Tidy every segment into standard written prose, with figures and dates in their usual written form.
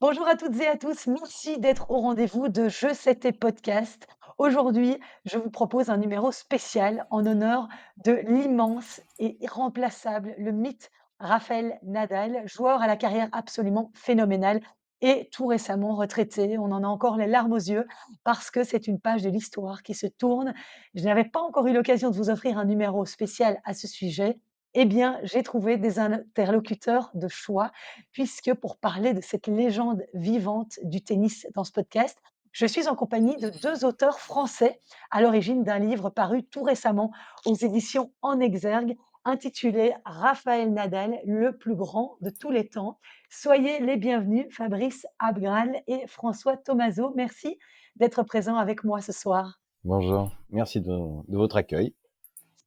Bonjour à toutes et à tous, merci d'être au rendez-vous de Je C'était Podcast. Aujourd'hui, je vous propose un numéro spécial en honneur de l'immense et irremplaçable, le mythe Raphaël Nadal, joueur à la carrière absolument phénoménale et tout récemment retraité. On en a encore les larmes aux yeux parce que c'est une page de l'histoire qui se tourne. Je n'avais pas encore eu l'occasion de vous offrir un numéro spécial à ce sujet. Eh bien, j'ai trouvé des interlocuteurs de choix puisque pour parler de cette légende vivante du tennis dans ce podcast, je suis en compagnie de deux auteurs français à l'origine d'un livre paru tout récemment aux éditions En Exergue, intitulé Raphaël Nadal, le plus grand de tous les temps. Soyez les bienvenus, Fabrice Abgral et François Thomazeau. Merci d'être présents avec moi ce soir. Bonjour, merci de votre accueil.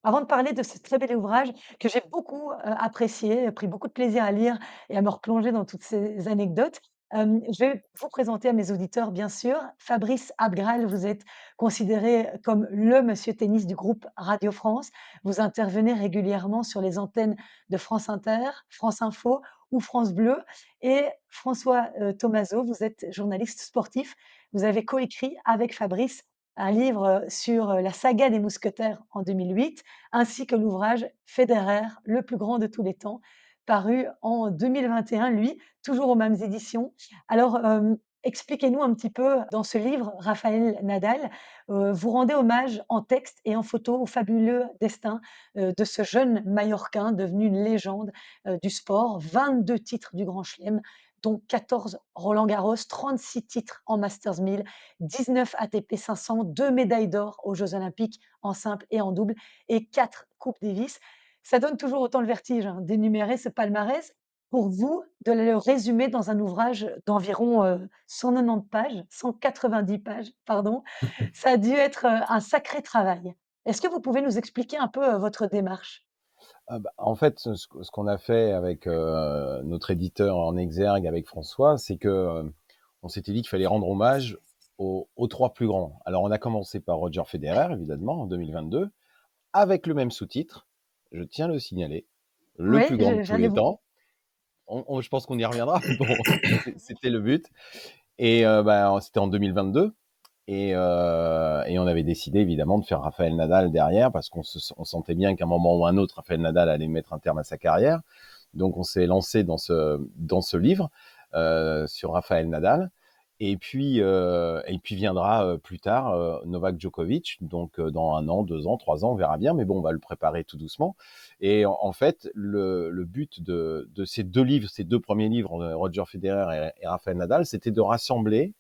Avant de parler de ce très bel ouvrage que j'ai beaucoup, apprécié, pris beaucoup de plaisir à lire et à me replonger dans toutes ces anecdotes, je vais vous présenter à mes auditeurs, bien sûr. Fabrice Abgral, vous êtes considéré comme le monsieur tennis du groupe Radio France. Vous intervenez régulièrement sur les antennes de France Inter, France Info ou France Bleu et François, Thomazeau, vous êtes journaliste sportif. Vous avez coécrit avec Fabrice un livre, sur, la saga des mousquetaires en 2008 ainsi que l'ouvrage Federer, le plus grand de tous les temps, paru en 2021, lui, toujours aux mêmes éditions. Alors, expliquez-nous un petit peu dans ce livre, Raphaël Nadal, vous rendez hommage en texte et en photo au fabuleux destin, de ce jeune Mallorquin devenu une légende, du sport. 22 titres du Grand Chelem, dont 14 Roland-Garros, 36 titres en Masters 1000, 19 ATP 500, 2 médailles d'or aux Jeux olympiques en simple et en double et 4 Coupes Davis. Ça donne toujours autant le vertige, hein, d'énumérer ce palmarès. Pour vous, de le résumer dans un ouvrage d'environ 190 pages, 190 pages, pardon, ça a dû être un sacré travail. Est-ce que vous pouvez nous expliquer un peu votre démarche? En fait, ce qu'on a fait avec notre éditeur En Exergue, avec François, c'est que on s'était dit qu'il fallait rendre hommage aux trois plus grands. Alors, on a commencé par Roger Federer, évidemment, en 2022, avec le même sous-titre, je tiens à le signaler, le Oui, plus grand de tous j'allais les vous. temps. Je pense qu'on y reviendra. Bon, c'était le but. Et c'était en 2022. Et on avait décidé évidemment de faire Raphaël Nadal derrière parce on sentait bien qu'à un moment ou un autre, Raphaël Nadal allait mettre un terme à sa carrière. Donc on s'est lancé dans ce livre sur Raphaël Nadal. Et puis viendra plus tard Novak Djokovic, donc dans 1 an, 2 ans, 3 ans, on verra bien, mais bon, on va le préparer tout doucement. Et en fait, le but de ces deux livres, ces deux premiers livres, Roger Federer et Raphaël Nadal, c'était de rassembler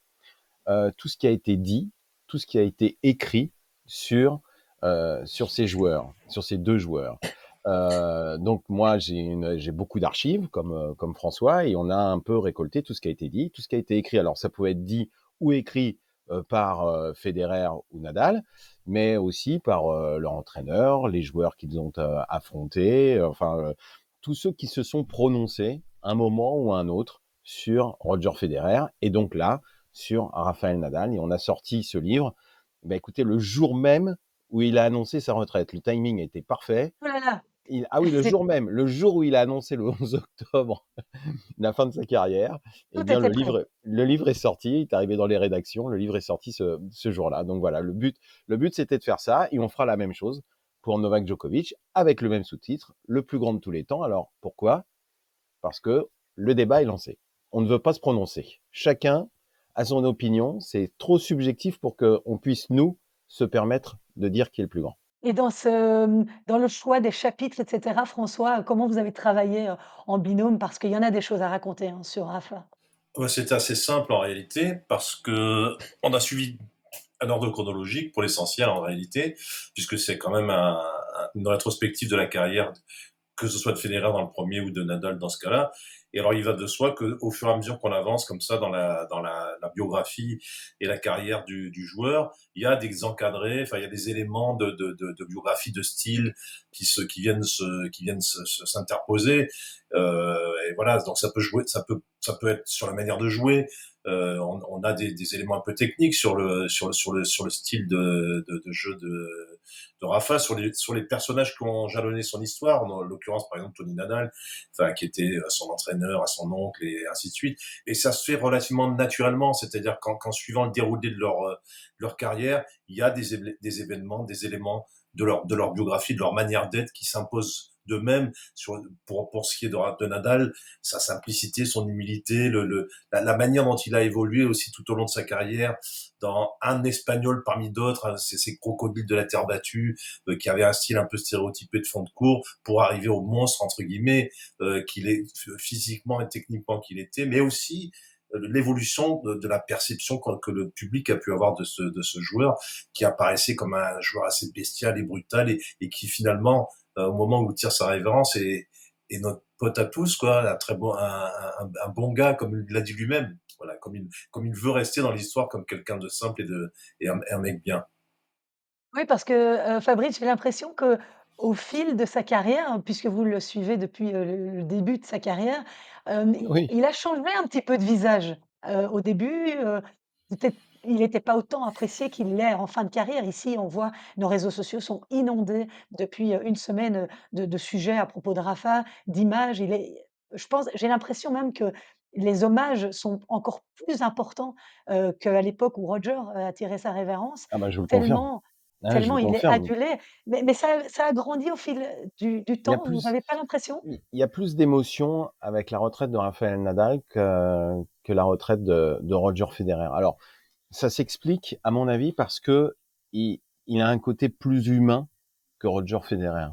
tout ce qui a été dit, tout ce qui a été écrit sur ces joueurs, sur ces deux joueurs. Donc moi, j'ai beaucoup d'archives comme François, et on a un peu récolté tout ce qui a été dit, tout ce qui a été écrit. Alors ça pouvait être dit ou écrit par Federer ou Nadal, mais aussi par leur entraîneur, les joueurs qu'ils ont affrontés, enfin tous ceux qui se sont prononcés un moment ou un autre sur Roger Federer. Et donc là, sur Raphaël Nadal. Et on a sorti ce livre, écoutez, le jour même où il a annoncé sa retraite. Le timing était parfait. Oh là là, Ah oui, le c'est jour même, le jour où il a annoncé le 11 octobre la fin de sa carrière, eh tout bien était prêt. le livre est sorti, il est arrivé dans les rédactions, le livre est sorti ce jour-là. Donc voilà, le but c'était de faire ça, et on fera la même chose pour Novak Djokovic avec le même sous-titre, le plus grand de tous les temps. Alors pourquoi? Parce que le débat est lancé. On ne veut pas se prononcer. Chacun a son opinion. C'est trop subjectif pour qu'on puisse, nous, se permettre de dire qui est le plus grand. Et dans le choix des chapitres et cetera, François, comment vous avez travaillé, en binôme? Parce qu'il y en a des choses à raconter, hein, sur Rafa. Ouais, c'était assez simple en réalité parce que on a suivi un ordre chronologique pour l'essentiel en réalité, puisque c'est quand même une rétrospective de la carrière, que ce soit de Federer dans le premier ou de Nadal dans ce cas-là. Et alors, il va de soi qu'au fur et à mesure qu'on avance comme ça dans la biographie et la carrière du joueur, il y a des encadrés, enfin, il y a des éléments de biographie, de style qui viennent s'interposer. Et voilà, donc ça peut jouer, ça peut être sur la manière de jouer. On a des éléments un peu techniques sur le style de jeu de Rafa, sur les personnages qui ont jalonné son histoire, en l'occurrence par exemple Tony Nadal, enfin, qui était son entraîneur, à son oncle et ainsi de suite. Et ça se fait relativement naturellement, c'est-à-dire qu'en suivant le déroulé leur carrière, il y a des événements, des éléments de leur biographie, de leur manière d'être qui s'imposent d'eux-mêmes pour ce qui est de Nadal, sa simplicité, son humilité, la manière dont il a évolué aussi tout au long de sa carrière, dans un Espagnol parmi d'autres, hein, ces crocodiles de la terre battue, qui avait un style un peu stéréotypé de fond de cours, pour arriver au monstre, entre guillemets, qu'il est physiquement et techniquement qu'il était, mais aussi l'évolution de la perception que le public a pu avoir de ce joueur, qui apparaissait comme un joueur assez bestial et brutal, et qui finalement, au moment où il tire sa révérence, est notre pote à tous, quoi, un bon gars, comme il l'a dit lui-même. Voilà, comme il veut rester dans l'histoire comme quelqu'un de simple et un mec bien. Oui, parce que, Fabrice, j'ai l'impression qu'au fil de sa carrière, puisque vous le suivez depuis, le début de sa carrière, Oui. il a changé un petit peu de visage. Au début, peut-être il n'était pas autant apprécié qu'il l'est en fin de carrière. Ici, on voit nos réseaux sociaux sont inondés depuis, une semaine, de sujets à propos de Rafa, d'images. Je pense j'ai l'impression même que les hommages sont encore plus importants, qu'à l'époque où Roger, a tiré sa révérence, Ah bah, je vous le confirme. tellement Ah, je tellement vous il est confirme. adulé, mais ça a grandi au fil, du Il y a temps, vous plus n'avez pas l'impression? il y a plus d'émotion avec la retraite de Rafael Nadal que la retraite de Roger Federer. Alors, ça s'explique, à mon avis, parce que il a un côté plus humain que Roger Federer.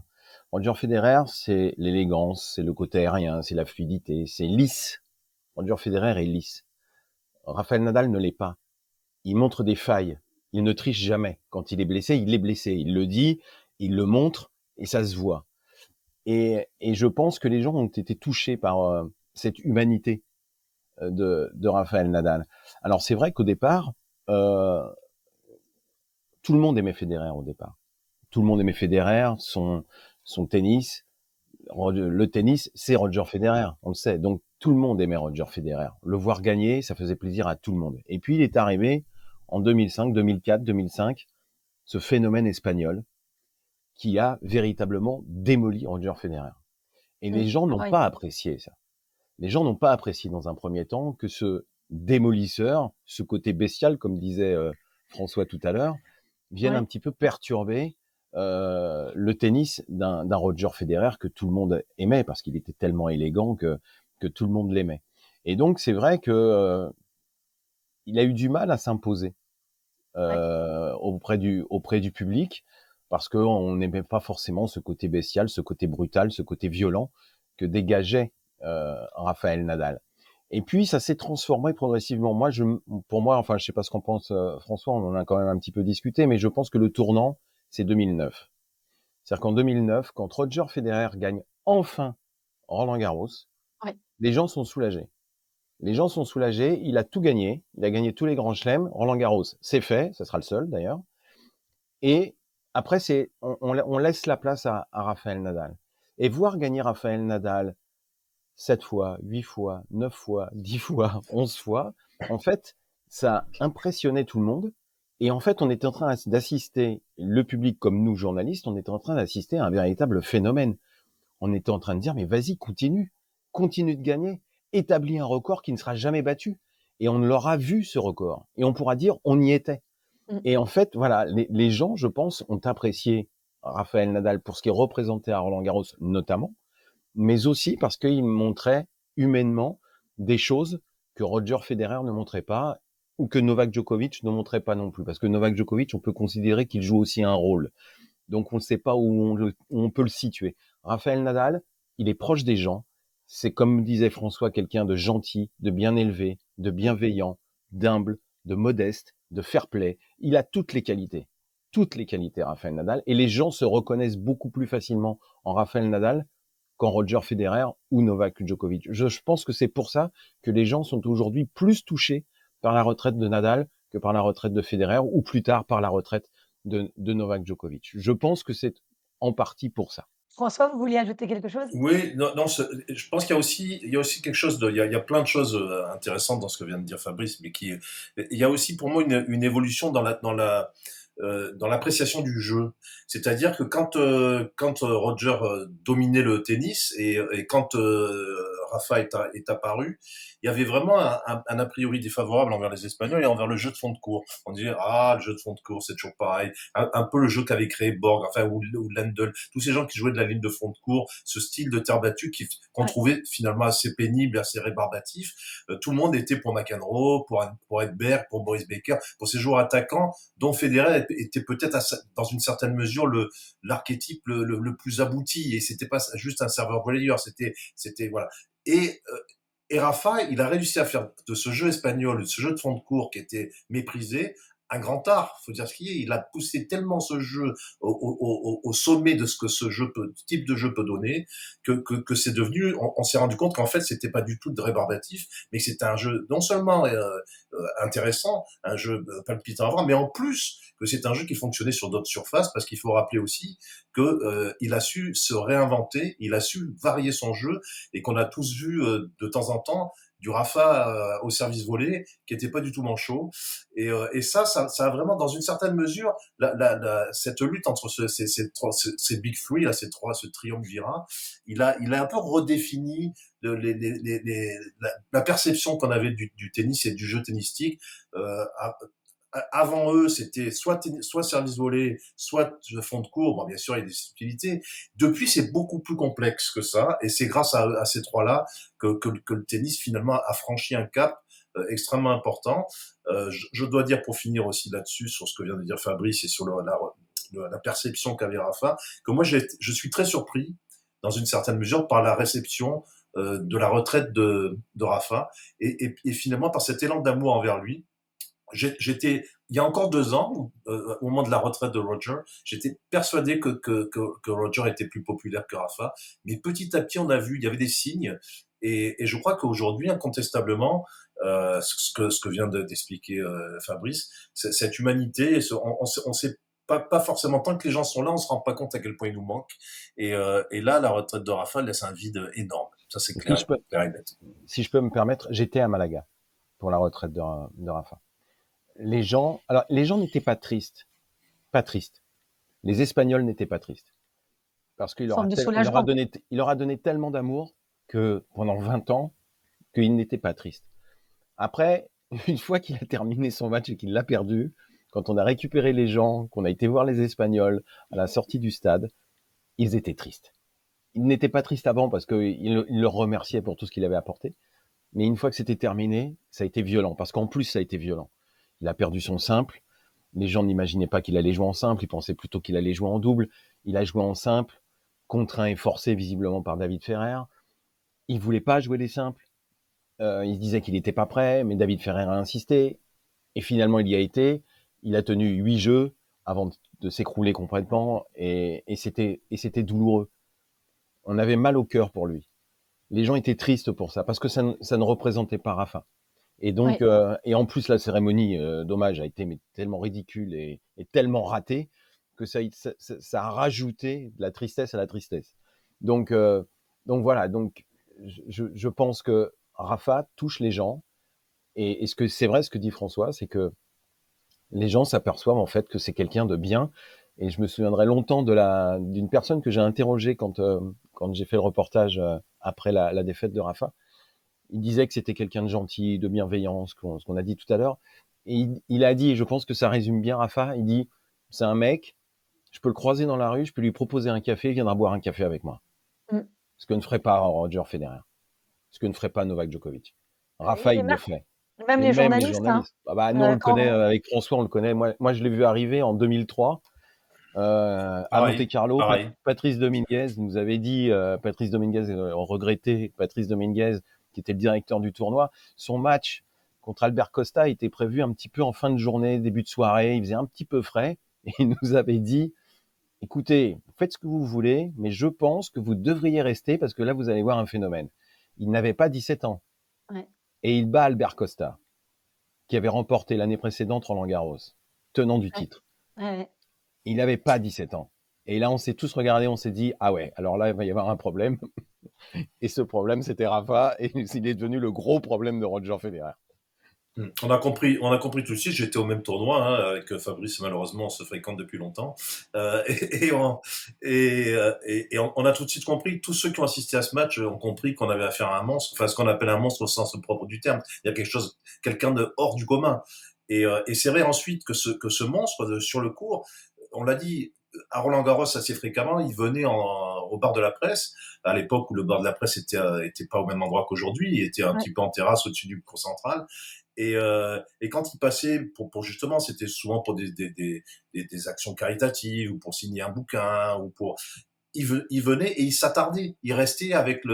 Roger Federer, c'est l'élégance, c'est le côté aérien, c'est la fluidité, c'est lisse. Roger Federer est lisse. Rafael Nadal ne l'est pas. Il montre des failles. Il ne triche jamais. Quand il est blessé, il est blessé. Il le dit, il le montre, et ça se voit. Et je pense que les gens ont été touchés par cette humanité de Rafael Nadal. Alors c'est vrai qu'au départ, euh, tout le monde aimait Federer au départ. Tout le monde aimait Federer, son tennis. Le tennis, c'est Roger Federer, on le sait. Donc tout le monde aimait Roger Federer. Le voir gagner, ça faisait plaisir à tout le monde. Et puis il est arrivé en 2005, 2004, 2005, ce phénomène espagnol qui a véritablement démoli Roger Federer. Et Mmh. les gens n'ont Oui, pas apprécié ça. Les gens n'ont pas apprécié dans un premier temps que ce démolisseur, ce côté bestial, comme disait François tout à l'heure, vienne un oui. petit peu perturber le tennis d'un Roger Federer que tout le monde aimait parce qu'il était tellement élégant que tout le monde l'aimait. Et donc c'est vrai que il a eu du mal à s'imposer Ouais. auprès du public parce qu'on n'aimait pas forcément ce côté bestial, ce côté brutal, ce côté violent que dégageait Rafael Nadal. Et puis ça s'est transformé progressivement. Pour moi, enfin, je sais pas ce qu'en pense François, on en a quand même un petit peu discuté, mais je pense que le tournant, c'est 2009. C'est-à-dire qu'en 2009, quand Roger Federer gagne enfin Roland Garros, Ouais. les gens sont soulagés. Les gens sont soulagés, il a tout gagné, il a gagné tous les grands chelems, Roland Garros, c'est fait, ça sera le seul d'ailleurs. Et après, on laisse la place à Rafael Nadal. Et voir gagner Rafael Nadal 7 fois, 8 fois, 9 fois, 10 fois, 11 fois, en fait, ça impressionnait tout le monde. Et en fait, on était en train d'assister, le public comme nous, journalistes, on était en train d'assister à un véritable phénomène. On était en train de dire, mais vas-y, continue de gagner, établis un record qui ne sera jamais battu. Et on l'aura vu, ce record. Et on pourra dire, on y était. Mmh. Et en fait, voilà, les gens, je pense, ont apprécié Rafael Nadal pour ce qui est représenté à Roland-Garros, notamment, mais aussi parce qu'il montrait humainement des choses que Roger Federer ne montrait pas ou que Novak Djokovic ne montrait pas non plus. Parce que Novak Djokovic, on peut considérer qu'il joue aussi un rôle. Donc on ne sait pas où on peut le situer. Rafael Nadal, il est proche des gens. C'est comme disait François, quelqu'un de gentil, de bien élevé, de Mmh. bienveillant, d'humble, de modeste, de fair play. Il a toutes les qualités Rafael Nadal, et les gens se reconnaissent beaucoup plus facilement en Rafael Nadal qu'en Roger Federer ou Novak Djokovic. Je pense que c'est pour ça que les gens sont aujourd'hui plus touchés par la retraite de Nadal que par la retraite de Federer ou plus tard par la retraite de Novak Djokovic. Je pense que c'est en partie pour ça. François, vous vouliez ajouter quelque chose? Oui, non, non, je pense il y a aussi quelque chose il y a plein de choses intéressantes dans ce que vient de dire Fabrice, mais il y a aussi pour moi une évolution dans l'appréciation du jeu. C'est-à-dire que quand Roger dominait le tennis et quand Rafa est apparu, il y avait vraiment un a priori défavorable envers les Espagnols et envers le jeu de fond de cours. On disait ah, le jeu de fond de cours c'est toujours pareil, un peu le jeu qu'avait créé Borg, enfin ou Lendl, tous ces gens qui jouaient de la ligne de fond de cours, ce style de terre battue qu'on Ouais. trouvait finalement assez pénible, assez rébarbatif. Tout le monde était pour McEnroe, pour Edberg, pour Boris Becker, pour ces joueurs attaquants dont Federer était peut-être dans une certaine mesure l'archétype le plus abouti, et c'était pas juste un serveur volleyeur, c'était voilà. Et et Rafa, il a réussi à faire de ce jeu espagnol, de ce jeu de fond de cours qui était méprisé, un grand art. Faut dire ce qu'il est. Il a poussé tellement ce jeu au sommet de ce que ce type de jeu peut donner, que c'est devenu. On s'est rendu compte qu'en fait, c'était pas du tout de rébarbatif, mais que c'était un jeu non seulement intéressant, un jeu palpitant à voir, mais en plus que c'est un jeu qui fonctionnait sur d'autres surfaces, parce qu'il faut rappeler aussi que il a su se réinventer, il a su varier son jeu, et qu'on a tous vu de temps en temps du Rafa au service volé qui était pas du tout manchot, et ça a vraiment dans une certaine mesure cette lutte entre ces big three là, ce triumvirat, il a un peu redéfini la perception qu'on avait du tennis et du jeu tennistique. euh, Avant eux, c'était soit service volé, soit de fond de cours. Bon, bien sûr, il y a des subtilités. Depuis, c'est beaucoup plus complexe que ça, et c'est grâce à ces trois-là que le tennis finalement a franchi un cap extrêmement important. Je dois dire pour finir aussi là-dessus sur ce que vient de dire Fabrice et sur la perception qu'avait Rafa, que moi je suis très surpris dans une certaine mesure par la réception de la retraite de Rafa, et finalement par cet élan d'amour envers lui. J'étais, il y a encore 2 ans, au moment de la retraite de Roger, j'étais persuadé que Roger était plus populaire que Rafa. Mais petit à petit, on a vu, il y avait des signes. Et je crois qu'aujourd'hui, incontestablement, ce que vient d'expliquer Fabrice, cette humanité, on sait pas forcément, tant que les gens sont là, on se rend pas compte à quel point il nous manque. Et là, la retraite de Rafa laisse un vide énorme. Ça, c'est Si je peux, clair et net. si je peux me permettre, j'étais à Malaga pour la retraite de Rafa. Les gens n'étaient pas tristes, pas tristes. Les Espagnols n'étaient pas tristes parce qu'il Forme de soulagement. il leur a donné tellement d'amour que pendant 20 ans, qu'il n'était pas triste. Après, une fois qu'il a terminé son match et qu'il l'a perdu, quand on a récupéré les gens, qu'on a été voir les Espagnols à la sortie du stade, ils étaient tristes. Ils n'étaient pas tristes avant parce qu'ils le remerciaient pour tout ce qu'il avait apporté. Mais une fois que c'était terminé, ça a été violent. Parce qu'en plus, ça a été violent. Il a perdu son simple. Les gens n'imaginaient pas qu'il allait jouer en simple. Ils pensaient plutôt qu'il allait jouer en double. Il a joué en simple, contraint et forcé visiblement par David Ferrer. Il voulait pas jouer les simples. Il se disait qu'il n'était pas prêt, mais David Ferrer a insisté. Et finalement, il y a été. Il a tenu 8 jeux avant de s'écrouler complètement. Et c'était douloureux. On avait mal au cœur pour lui. Les gens étaient tristes pour ça, parce que ça ne représentait pas Rafa. Et donc, Ouais. et en plus, la cérémonie, dommage, a été tellement ridicule et tellement ratée que ça a rajouté de la tristesse à la tristesse. Donc, voilà. Donc, je pense que Rafa touche les gens. Et ce que c'est vrai, ce que dit François, c'est que les gens s'aperçoivent en fait que c'est quelqu'un de bien. Et je me souviendrai longtemps d'une personne que j'ai interrogée quand j'ai fait le reportage après la défaite de Rafa. Il disait que c'était quelqu'un de gentil, de bienveillant, ce qu'on a dit tout à l'heure. Et il a dit, et je pense que ça résume bien Rafa, il dit, c'est un mec, je peux le croiser dans la rue, je peux lui proposer un café, il viendra boire un café avec moi. Mmh. Ce que ne ferait pas Roger Federer, ce que ne ferait pas Novak Djokovic. Rafa, Et il le même fait. même Mais les même les journalistes, hein, journalistes. Ah bah, nous, on le connaît, quand avec François, on le connaît. Moi, je l'ai vu arriver en 2003. À Pareil, Monte-Carlo, pareil. Patrice Dominguez nous avait dit, Patrice Dominguez, on regrettait Patrice Dominguez, qui était le directeur du tournoi, son match contre Albert Costa était prévu un petit peu en fin de journée, début de soirée, il faisait un petit peu frais, et il nous avait dit, écoutez, faites ce que vous voulez, mais je pense que vous devriez rester, parce que là, vous allez voir un phénomène. Il n'avait pas 17 ans, ouais, et il bat Albert Costa, qui avait remporté l'année précédente Roland-Garros, tenant du ouais, titre. ouais, Il n'avait pas 17 ans. Et là, on s'est tous regardés, on s'est dit, ah ouais, alors là, il va y avoir un problème. Et ce problème, c'était Rafa, et il est devenu le gros problème de Roger Federer. On a compris tout de suite. J'étais au même tournoi avec Fabrice. Malheureusement, on se fréquente depuis longtemps, et on a tout de suite compris. Tous ceux qui ont assisté à ce match ont compris qu'on avait affaire à un monstre, enfin ce qu'on appelle un monstre au sens propre du terme. Il y a quelqu'un de hors du commun. Et c'est vrai ensuite que ce monstre sur le court, on l'a dit à Roland Garros assez fréquemment, il venait au bar de la presse, à l'époque où le bar de la presse était pas au même endroit qu'aujourd'hui, il était un Ouais. petit peu en terrasse au-dessus du cours central. Et quand il passait pour justement, c'était souvent pour des actions caritatives ou pour signer un bouquin ou pour, il venait et il s'attardait. Il restait avec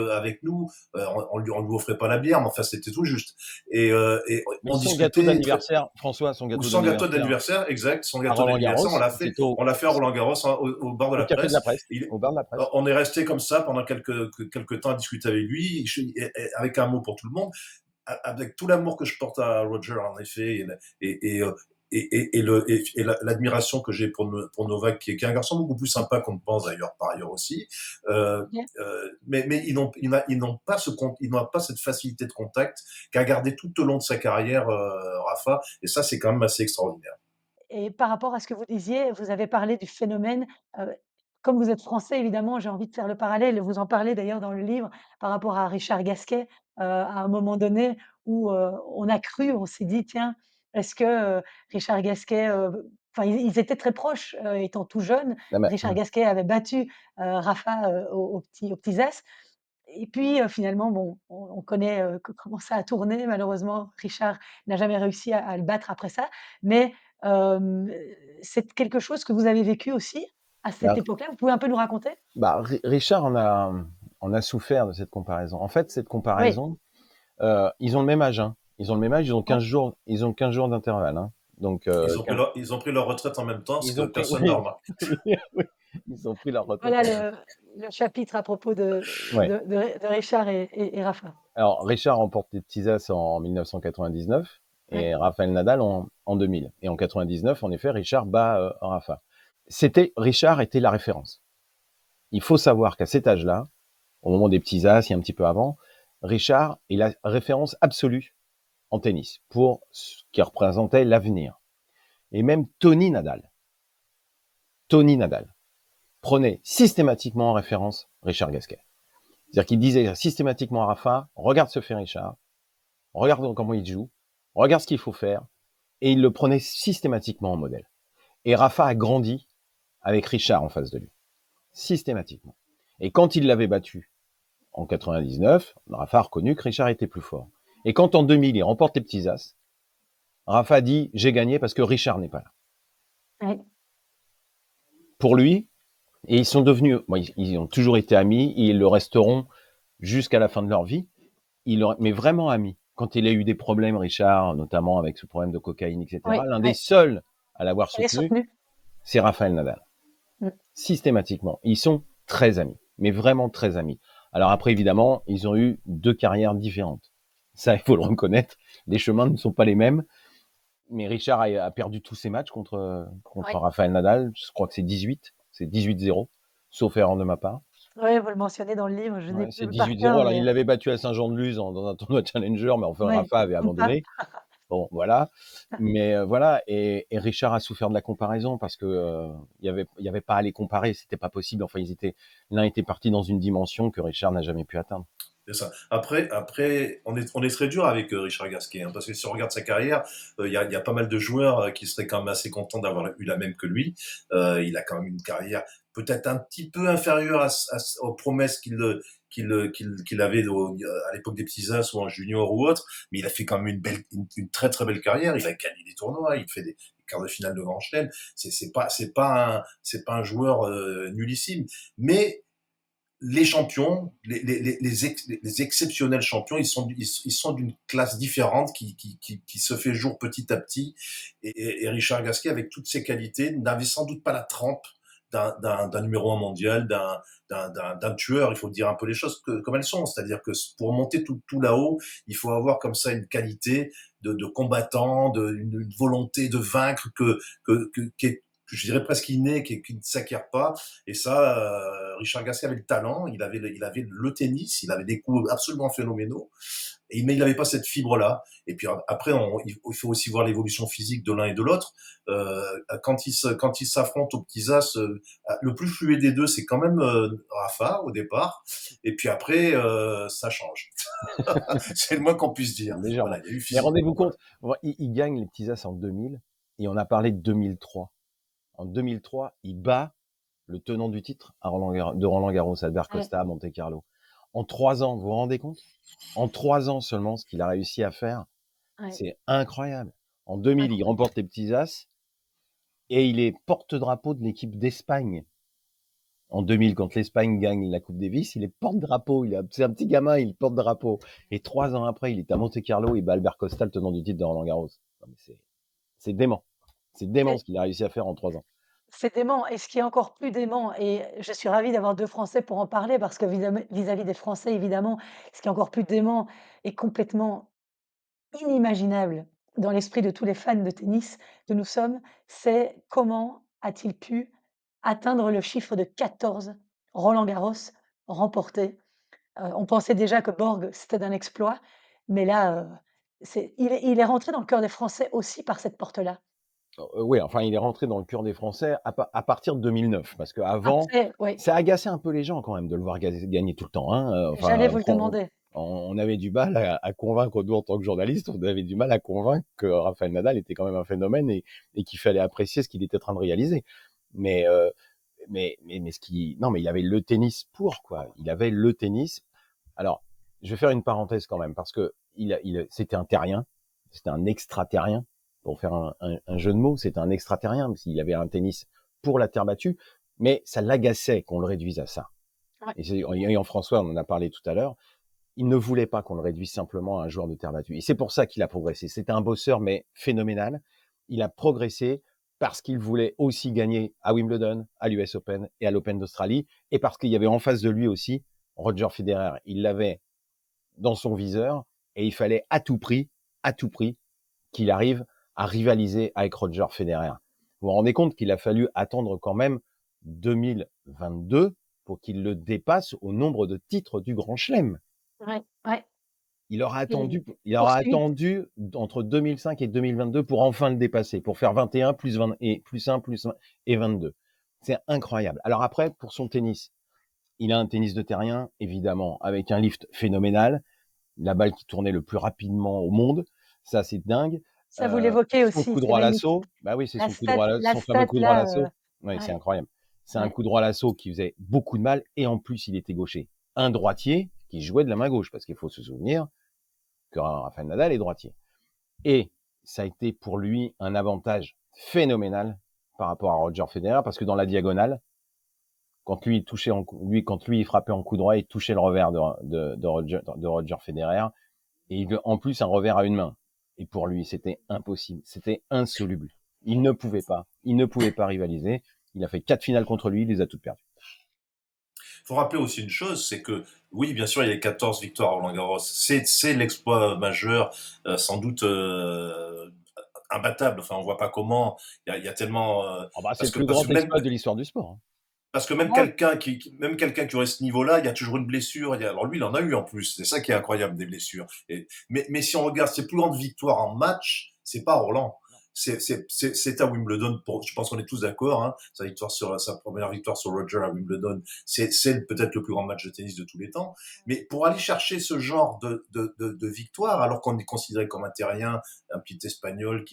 nous. On lui offrait pas la bière, mais enfin c'était tout juste. Et Mais on son gâteau discutait très, d'anniversaire, François, son ou gâteau son gâteau d'anniversaire d'anniversaire, exact, son à gâteau Roland-Garros, d'anniversaire, c'était on l'a fait à Roland Garros au bord de au la café de la presse. Presse, au bar de la Presse. On est resté comme ça pendant quelques temps à discuter avec lui, avec un mot pour tout le monde, avec tout l'amour que je porte à Roger, en effet, et, et, euh, l'admiration que j'ai pour Novak, qui est un garçon beaucoup plus sympa qu'on ne pense d'ailleurs, par ailleurs aussi. Euh, OK. mais ils n'ont pas ils n'ont pas cette facilité de contact qu'a gardé tout au long de sa carrière, Rafa, et ça, c'est quand même assez extraordinaire. Et par rapport à ce que vous disiez, vous avez parlé du phénomène, comme vous êtes français évidemment, j'ai envie de faire le parallèle, vous en parlez d'ailleurs dans le livre par rapport à Richard Gasquet, à un moment donné où, on a cru, on s'est dit: «Tiens, est-ce que, Richard Gasquet», enfin ils étaient très proches, étant tout jeunes. Ah bah, Richard Gasquet avait battu, Rafa, aux petits as et puis, finalement bon, on connaît, comment ça a tourné malheureusement. Richard n'a jamais réussi à le battre après ça, mais Hem, c'est quelque chose que vous avez vécu aussi à cette bah, époque-là? Vous pouvez un peu nous raconter? Richard en a souffert de cette comparaison. En fait, cette Oui, comparaison, ils ont le même âge, hein. Ils ont le même âge, ouais. ils ont 15 jours d'intervalle, hein. Donc, Ils ont pris leur retraite en même temps, ce ils que ont pris personne n'a oui, remarqué. oui, oui, ils ont pris leur retraite Voilà en même le chapitre à propos ouais. de Richard et Rafa. Alors Richard remporte les petits As en 1999 Ouais, et Rafael Nadal en 2000 et en 99, en effet, Richard bat, Rafa. Richard était la référence. Il faut savoir qu'à cet âge-là, au moment des petits As et un petit peu avant, Richard est la référence absolue en tennis pour ce qui représentait l'avenir. Et même Tony Nadal prenait systématiquement en référence Richard Gasquet. C'est-à-dire qu'il disait systématiquement à Rafa, regarde ce fait Richard, regarde comment il joue, regarde ce qu'il faut faire, et il le prenait systématiquement en modèle. Et Rafa a grandi avec Richard en face de lui, systématiquement. Et quand il l'avait battu en 99, Rafa a reconnu que Richard était plus fort. Et quand en 2000, il remporte les petits As, Rafa dit, j'ai gagné parce que Richard n'est pas là. ouais. Pour lui, et ils sont devenus, bon, ils ont toujours été amis, et ils le resteront jusqu'à la fin de leur vie, mais vraiment amis. Quand il a eu des problèmes, Richard, notamment avec ce problème de cocaïne, Oui, etc., l'un des ouais. seuls à l'avoir Elle est soutenu, soutenue. c'est Rafael Nadal. Mmh. Systématiquement. Ils sont très amis, mais vraiment très amis. Alors après, évidemment, ils ont eu deux carrières différentes. Ça, il faut le reconnaître. Les chemins ne sont pas les mêmes. Mais Richard a perdu tous ses matchs contre Ouais. Rafael Nadal. Je crois que c'est 18. C'est 18-0, sauf erreur de ma part. Ouais, vous le mentionnez dans le livre, je n'ai Ouais, c'est plus par 18-0. cœur, Alors, il mais l'avait battu à Saint-Jean-de-Luz dans un tournoi Challenger, mais enfin, ouais, Rafa avait ça compte pas. abandonné. Bon, voilà. Mais voilà, et Richard a souffert de la comparaison parce que il y avait pas à les comparer, c'était pas possible. Enfin, l'un était parti dans une dimension que Richard n'a jamais pu atteindre. C'est ça. Après, on est très dur avec Richard Gasquet, parce que si on regarde sa carrière, il y a pas mal de joueurs qui seraient quand même assez contents d'avoir eu la même que lui. Il a quand même une carrière peut-être un petit peu inférieure aux promesses qu'il avait à l'époque des petits As ou en junior ou autre, mais il a fait quand même une très très belle carrière. Il a gagné des tournois, il fait des quarts de finale de Grand Chelem. C'est pas un joueur nullissime, mais les champions, les exceptionnels champions, ils sont d'une classe différente qui se fait jour petit à petit. Et Richard Gasquet, avec toutes ses qualités, n'avait sans doute pas la trempe d'un numéro un mondial, d'un tueur. Il faut dire un peu les choses comme elles sont. C'est-à-dire que pour monter tout là-haut, il faut avoir comme ça une qualité de combattant, une volonté de vaincre qui est, je dirais presque innée, qui ne s'acquiert pas. Et ça, Richard Gasquet avait le talent, il avait le tennis, il avait des coups absolument phénoménaux. mais il n'avait pas cette fibre-là. Et puis après, il faut aussi voir l'évolution physique de l'un et de l'autre. Quand ils s'affrontent aux petits as, le plus fluide des deux, c'est quand même Rafa au départ. Et puis après, ça change. C'est le moins qu'on puisse dire. Légèrement. Voilà, il y a eu Mais physiquement. rendez-vous Voilà. compte, il gagne les petits as en 2000 et on a parlé de 2003. En 2003, il bat le tenant du titre de Roland Garros, Albert Ouais, Costa à Monte-Carlo. En 3 ans, vous vous rendez compte? En 3 ans seulement, ce qu'il a réussi à faire, ouais, c'est incroyable. En 2000, il incroyable. remporte les petits as et il est porte-drapeau de l'équipe d'Espagne. En 2000, quand l'Espagne gagne la Coupe Davis, il est porte-drapeau. C'est un petit gamin, il porte-drapeau. Et 3 ans après, il est à Monte-Carlo, il bat Albert Costa, le tenant du titre de Roland Garros. Non, mais c'est dément. C'est dément C'est ce qu'il a réussi à faire en 3 ans. c'est dément et ce qui est encore plus dément et je suis ravie d'avoir 2 Français pour en parler parce que vis-à-vis des Français évidemment, ce qui est encore plus dément et complètement inimaginable dans l'esprit de tous les fans de tennis que nous sommes, c'est comment a-t-il pu atteindre le chiffre de 14 Roland-Garros remportés? On pensait déjà que Borg, c'était un exploit, mais là, il est rentré dans le cœur des Français aussi par cette porte-là. Oui, enfin, il est rentré dans le cœur des Français à partir de 2009, parce qu'avant, Après oui, ça agaçait un peu les gens quand même de le voir gagner tout le temps. Hein. j'allais Enfin, vous le demander. on avait du mal à convaincre, nous en tant que journalistes, on avait du mal à convaincre que Rafael Nadal était quand même un phénomène et qu'il fallait apprécier ce qu'il était en train de réaliser. Mais, non, mais il avait le tennis pour, quoi. Il avait le tennis. Alors, je vais faire une parenthèse quand même, parce que c'était un terrien, c'était un extraterrien, pour faire un jeu de mots, c'était un extraterrien, parce qu'il avait un tennis pour la terre battue, mais ça l'agaçait qu'on le réduise à ça. Ouais, Et en François, on en a parlé tout à l'heure, il ne voulait pas qu'on le réduise simplement à un joueur de terre battue. Et c'est pour ça qu'il a progressé. C'était un bosseur, mais phénoménal. Il a progressé parce qu'il voulait aussi gagner à Wimbledon, à l'US Open et à l'Open d'Australie, et parce qu'il y avait en face de lui aussi Roger Federer. Il l'avait dans son viseur et il fallait à tout prix, qu'il arrive à rivaliser avec Roger Federer. Vous vous rendez compte qu'il a fallu attendre quand même 2022 pour qu'il le dépasse au nombre de titres du Grand Chelem. ouais, ouais et Il aura poursuivi attendu entre 2005 et 2022 pour enfin le dépasser, pour faire 21 plus 20 et plus 1 plus 1 et 22. C'est incroyable. Alors après, pour son tennis, il a un tennis de terrien, évidemment, avec un lift phénoménal, la balle qui tournait le plus rapidement au monde. Ça, c'est dingue. ça vous l'évoquez Son aussi, coup c'est droit à magnifique. l'assaut. Bah oui, c'est La son coup stat droit, la son fameux stat coup droit à là, l'assaut. Oui, c'est ouais, incroyable. C'est un ouais, coup droit à l'assaut qui faisait beaucoup de mal et en plus, il était gaucher. Un droitier qui jouait de la main gauche parce qu'il faut se souvenir que Rafael Nadal est droitier. Et ça a été pour lui un avantage phénoménal par rapport à Roger Federer parce que dans la diagonale, quand lui il frappait en coup droit, il touchait le revers de Roger Federer et en plus un revers à une main. Et pour lui, c'était impossible, c'était insoluble. Il ne pouvait pas rivaliser. Il a fait 4 finales contre lui, il les a toutes perdues. Il faut rappeler aussi une chose, c'est que oui, bien sûr, il y a 14 victoires à Roland-Garros. C'est l'exploit majeur, sans doute imbattable. Enfin, on voit pas comment. Il y a tellement Oh bah, c'est le plus grand exploit de l'histoire du sport. Hein. parce que même ouais, quelqu'un qui aurait ce niveau-là, il y a toujours une blessure. Alors lui, il en a eu en plus. C'est ça qui est incroyable des blessures. Mais si on regarde ses plus grandes victoires en match, c'est pas Roland. C'est à Wimbledon. Je pense qu'on est tous d'accord. Hein, sa première victoire sur Roger à Wimbledon, c'est peut-être le plus grand match de tennis de tous les temps. Mais pour aller chercher ce genre de victoire, alors qu'on est considéré comme un terrien, un petit espagnol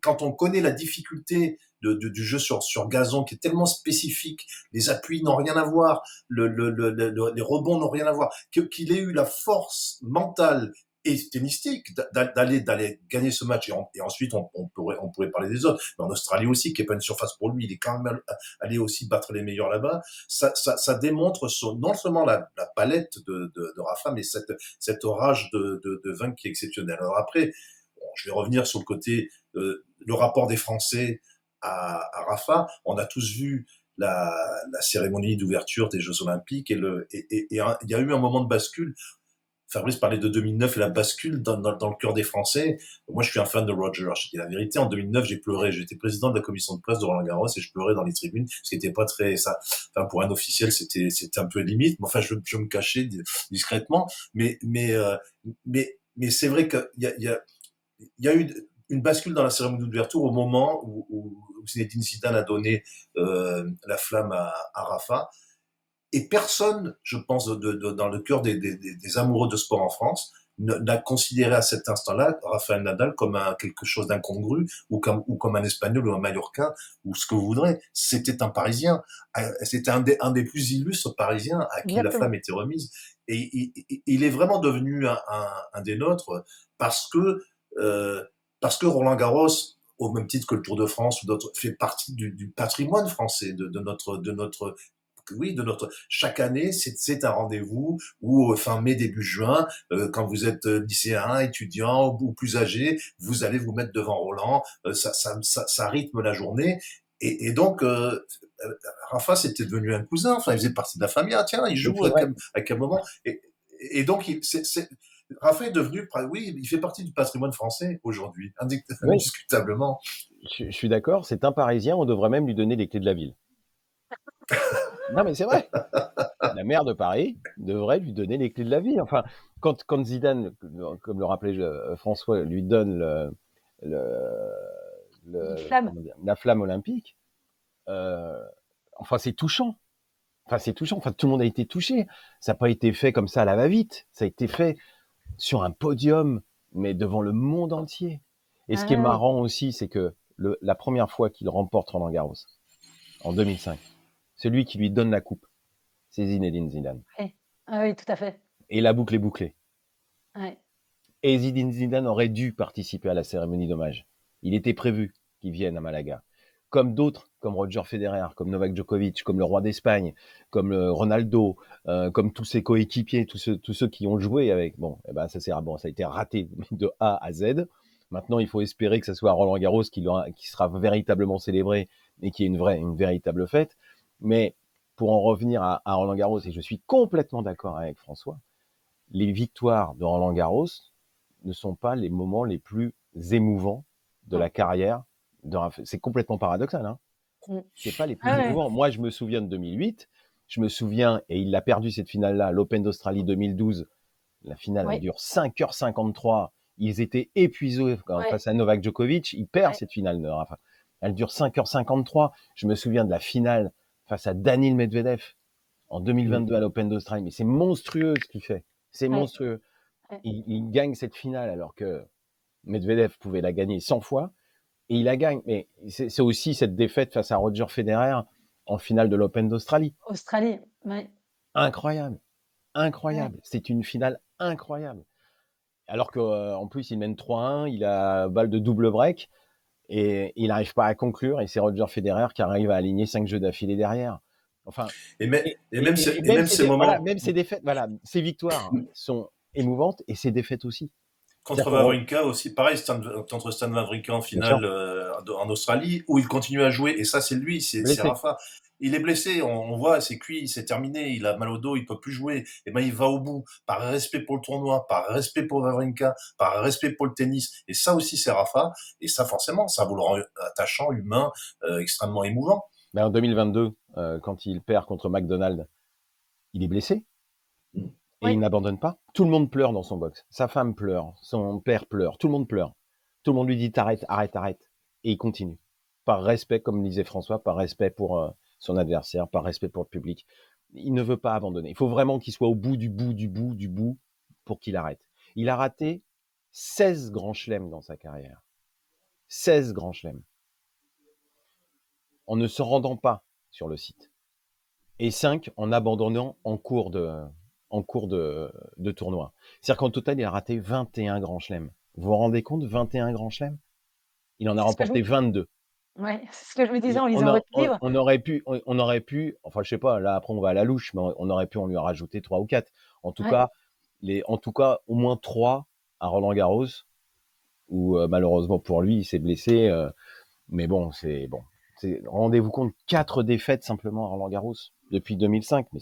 quand on connaît la difficulté du jeu sur gazon qui est tellement spécifique, les appuis n'ont rien à voir, les rebonds n'ont rien à voir, qu'il ait eu la force mentale et tennistique d'aller gagner ce match et ensuite on pourrait parler des autres, mais en Australie aussi qui est pas une surface pour lui, il est quand même allé aussi battre les meilleurs là-bas. Ça démontre non seulement la palette de Rafa, mais cette orage de vaincre qui est exceptionnelle. Alors après, bon, je vais revenir sur le côté le rapport des Français à Rafa. On a tous vu la cérémonie d'ouverture des Jeux Olympiques et il y a eu un moment de bascule. Fabrice parlait de 2009 et la bascule dans le cœur des Français. Moi, je suis un fan de Roger. Je dis la vérité, en 2009, j'ai pleuré. J'étais président de la commission de presse de Roland-Garros et je pleurais dans les tribunes, ce qui n'était pas très ça. Enfin, pour un officiel, c'était un peu limite. Mais enfin, je me cachais discrètement. Mais c'est vrai qu'il y a eu une bascule dans la cérémonie d'ouverture au moment où Zinedine Zidane a donné la flamme à Rafa. Et personne, je pense, dans le cœur des amoureux de sport en France, n'a considéré à cet instant-là Rafael Nadal comme quelque chose d'incongru ou comme un Espagnol ou un Mallorquin ou ce que vous voudrez. C'était un Parisien. C'était un des plus illustres Parisiens à qui la Exactement. flamme était remise. Et il est vraiment devenu un des nôtres parce que, euh, parce que Roland Garros, au même titre que le Tour de France ou d'autres, fait partie du patrimoine français, de notre oui, chaque année, c'est un rendez-vous où fin mai, début juin, quand vous êtes lycéen, étudiant ou plus âgé, vous allez vous mettre devant Roland, ça rythme la journée. Et donc, Rafa, c'était devenu un cousin, enfin, il faisait partie de la famille. Ah, tiens, il Mais joue c'est vrai. à quel moment et donc, Rafa est devenu, oui, il fait partie du patrimoine français aujourd'hui, Oui, indiscutablement. je suis d'accord. C'est un Parisien. On devrait même lui donner les clés de la ville. Non, mais c'est vrai. La maire de Paris devrait lui donner les clés de la ville. Enfin, quand Zidane, comme le rappelait François, lui donne le, Une flamme. comment dire, la flamme olympique, euh, enfin, c'est touchant. Enfin, c'est touchant. Enfin, tout le monde a été touché. Ça n'a pas été fait comme ça à la va-vite. Ça a été fait sur un podium, mais devant le monde entier. Et ce qui est Ah oui, marrant aussi, c'est que la première fois qu'il remporte Roland-Garros, en 2005, celui qui lui donne la coupe, c'est Zinedine Zidane. oui. Ah oui, tout à fait. Et la boucle est bouclée. Ouais. Et Zinedine Zidane aurait dû participer à la cérémonie d'hommage. Il était prévu qu'il vienne à Malaga. Comme d'autres, comme Roger Federer, comme Novak Djokovic, comme le roi d'Espagne, comme Ronaldo, comme tous ses coéquipiers, tous ceux qui ont joué avec. Bon, eh ben ça ça a été raté de A à Z. Maintenant, il faut espérer que ce soit Roland Garros qui sera véritablement célébré et qui est une véritable fête. Mais pour en revenir à Roland Garros, et je suis complètement d'accord avec François, les victoires de Roland Garros ne sont pas les moments les plus émouvants de Mm, la carrière de Raphaël. C'est complètement paradoxal, hein. mm. C'est pas les Ah plus ouais, émouvants. Moi, je me souviens de 2008. Je me souviens, et il a perdu cette finale-là, à l'Open d'Australie 2012. La finale, elle oui, dure 5h53. Ils étaient épuisés ouais, face à Novak Djokovic. Il perd ouais. cette finale, Rafa. Elle dure 5h53. Je me souviens de la finale face à Daniil Medvedev en 2022 à l'Open d'Australie. Mais c'est monstrueux ce qu'il fait. C'est Ouais, monstrueux. ouais. Il gagne cette finale alors que Medvedev pouvait la gagner 100 fois et il la gagne. Mais c'est aussi cette défaite face à Roger Federer en finale de l'Open d'Australie. Australie, ouais, Incroyable, ouais. incroyable. C'est une finale incroyable. Alors qu'en plus, il mène 3-1, il a balle de double break et il n'arrive pas à conclure. Et c'est Roger Federer qui arrive à aligner 5 jeux d'affilée derrière. Enfin, et Et même ces voilà, moments même ses défaites, voilà, ses victoires sont émouvantes et ses défaites aussi. C'est-à-dire contre qu'on Wawrinka aussi, pareil, contre Stan Wawrinka en bien sûr, finale en Australie, où il continue à jouer, et ça c'est lui, c'est blessé. Rafa. Il est blessé, on voit, c'est cuit, c'est terminé, il a mal au dos, il peut plus jouer. Et ben il va au bout, par respect pour le tournoi, par respect pour Wawrinka, par respect pour le tennis. Et ça aussi c'est Rafa, et ça forcément, ça vous le rend attachant, humain, extrêmement émouvant. Mais en 2022, quand il perd contre McDonald's, il est blessé et il Oui, n'abandonne pas. Tout le monde pleure dans son box. Sa femme pleure, son père pleure, tout le monde pleure. Tout le monde lui dit t'arrêtes, arrête, arrête. Et il continue. Par respect, comme disait François, par respect pour son adversaire, par respect pour le public. Il ne veut pas abandonner. Il faut vraiment qu'il soit au bout du bout du bout du bout pour qu'il arrête. Il a raté 16 grands chelems dans sa carrière. 16 grands chelems. En ne se rendant pas sur le site. Et 5 en abandonnant en cours de tournoi. C'est-à-dire qu'en total, il a raté 21 grands chelems. Vous vous rendez compte, 21 grands chelems? Il en a c'est ce que je me remporté 22. ouais, c'est ce que je me disais Et en lisant votre livre. on aurait pu, enfin je sais pas, là après on va à la louche, mais on aurait pu en lui en rajouter 3 ou 4. En tout Ouais, cas, au moins 3 à Roland Garros, où malheureusement pour lui, il s'est blessé. Mais bon, c'est bon. Rendez-vous compte, 4 défaites simplement à Roland Garros depuis 2005. Mais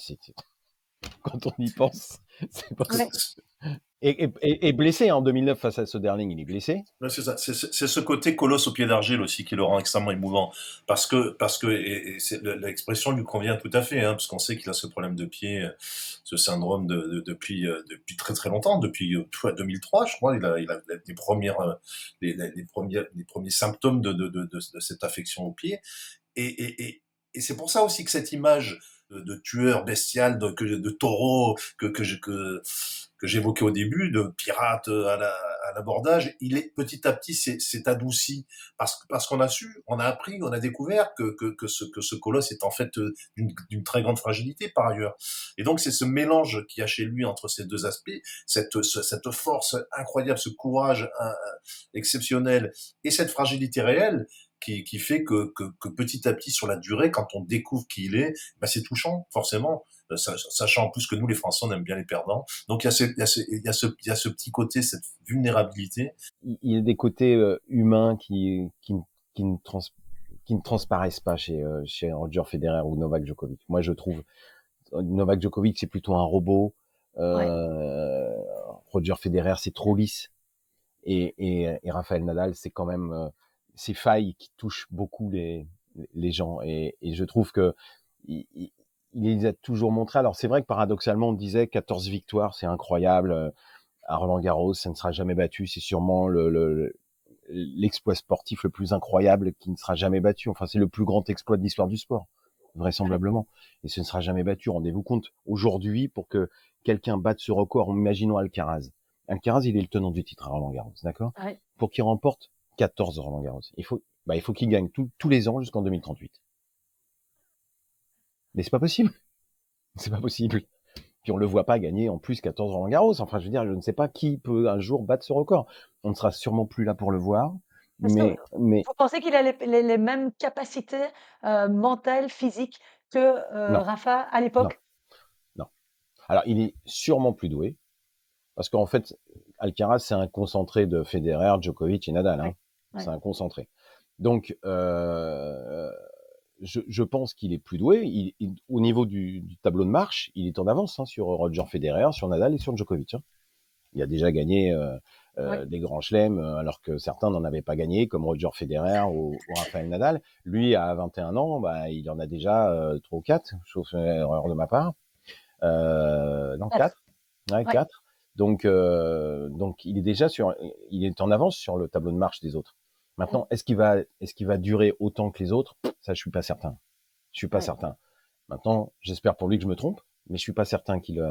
quand on y pense, c'est pas. ouais. Et blessé, hein, en 2009 face à Söderling, il est blessé. Ouais, c'est ça. C'est ce côté colosse au pied d'argile aussi qui le rend extrêmement émouvant. Et l'expression lui convient tout à fait, hein, parce qu'on sait qu'il a ce problème de pied, ce syndrome depuis très très longtemps, depuis 2003, je crois. Il a les premières, les premiers symptômes de cette affection au pied. Et, et, et, et c'est pour ça aussi que cette image de tueur bestial, de taureau que j'évoquais au début, de pirate à l'abordage, il est petit à petit c'est adouci parce qu'on a su, on a appris, on a découvert que ce colosse est en fait d'une très grande fragilité par ailleurs. Et donc c'est ce mélange qu'il y a chez lui entre ces deux aspects, cette force incroyable, ce courage exceptionnel et cette fragilité réelle qui fait que petit à petit, sur la durée, quand on découvre qui il est, bah, c'est touchant, forcément. Sachant en plus que nous, les Français, on aime bien les perdants. Donc il y a ce petit côté, cette vulnérabilité. Il y a des côtés humains qui ne trans, qui ne transparaissent pas chez Roger Federer ou Novak Djokovic. Moi, je trouve Novak Djokovic, c'est plutôt un robot. Ouais. Roger Federer, c'est trop lisse. Et Rafael Nadal, c'est quand même ces failles qui touchent beaucoup les gens. Et je trouve que il les a toujours montré. Alors c'est vrai que paradoxalement, on disait 14 victoires, c'est incroyable. À Roland Garros, ça ne sera jamais battu. C'est sûrement l'exploit sportif le plus incroyable qui ne sera jamais battu. Enfin, c'est le plus grand exploit de l'histoire du sport, Ouais. vraisemblablement. Et ce ne sera jamais battu. Rendez-vous compte, aujourd'hui, pour que quelqu'un batte ce record, imaginons Alcaraz. Alcaraz, il est le tenant du titre à Roland Garros, d'accord? Ouais. Pour qu'il remporte 14 Roland Garros, il faut qu'il gagne tous les ans jusqu'en 2038. Mais c'est pas possible. C'est pas possible. Puis on le voit pas gagner en plus 14 Roland Garros. Enfin, je veux dire, je ne sais pas qui peut un jour battre ce record. On ne sera sûrement plus là pour le voir. Est-ce que Mais vous pensez qu'il a les mêmes capacités, mentales, physiques que, non, Rafa à non, l'époque? non. Alors, il est sûrement plus doué. Parce qu'en fait, Alcaraz, c'est un concentré de Federer, Djokovic et Nadal, hein. Ouais, C'est ouais. un concentré. Donc, je pense qu'il est plus doué. Au niveau du tableau de marche, il est en avance, hein, sur Roger Federer, sur Nadal et sur Djokovic, hein. Il a déjà gagné Ouais. des grands chelems, alors que certains n'en avaient pas gagné, comme Roger Federer ou Rafael Nadal. Lui, à 21 ans, bah, il en a déjà 3 ou 4, sauf erreur de ma part. Non, 4. 4. Ouais, Ouais. 4. Donc il est en avance sur le tableau de marche des autres. Mmh. Maintenant, est-ce qu'il va durer autant que les autres? Ça, je suis pas certain. Je suis pas Ouais. certain. Maintenant, j'espère pour lui que je me trompe, mais je suis pas certain qu'il,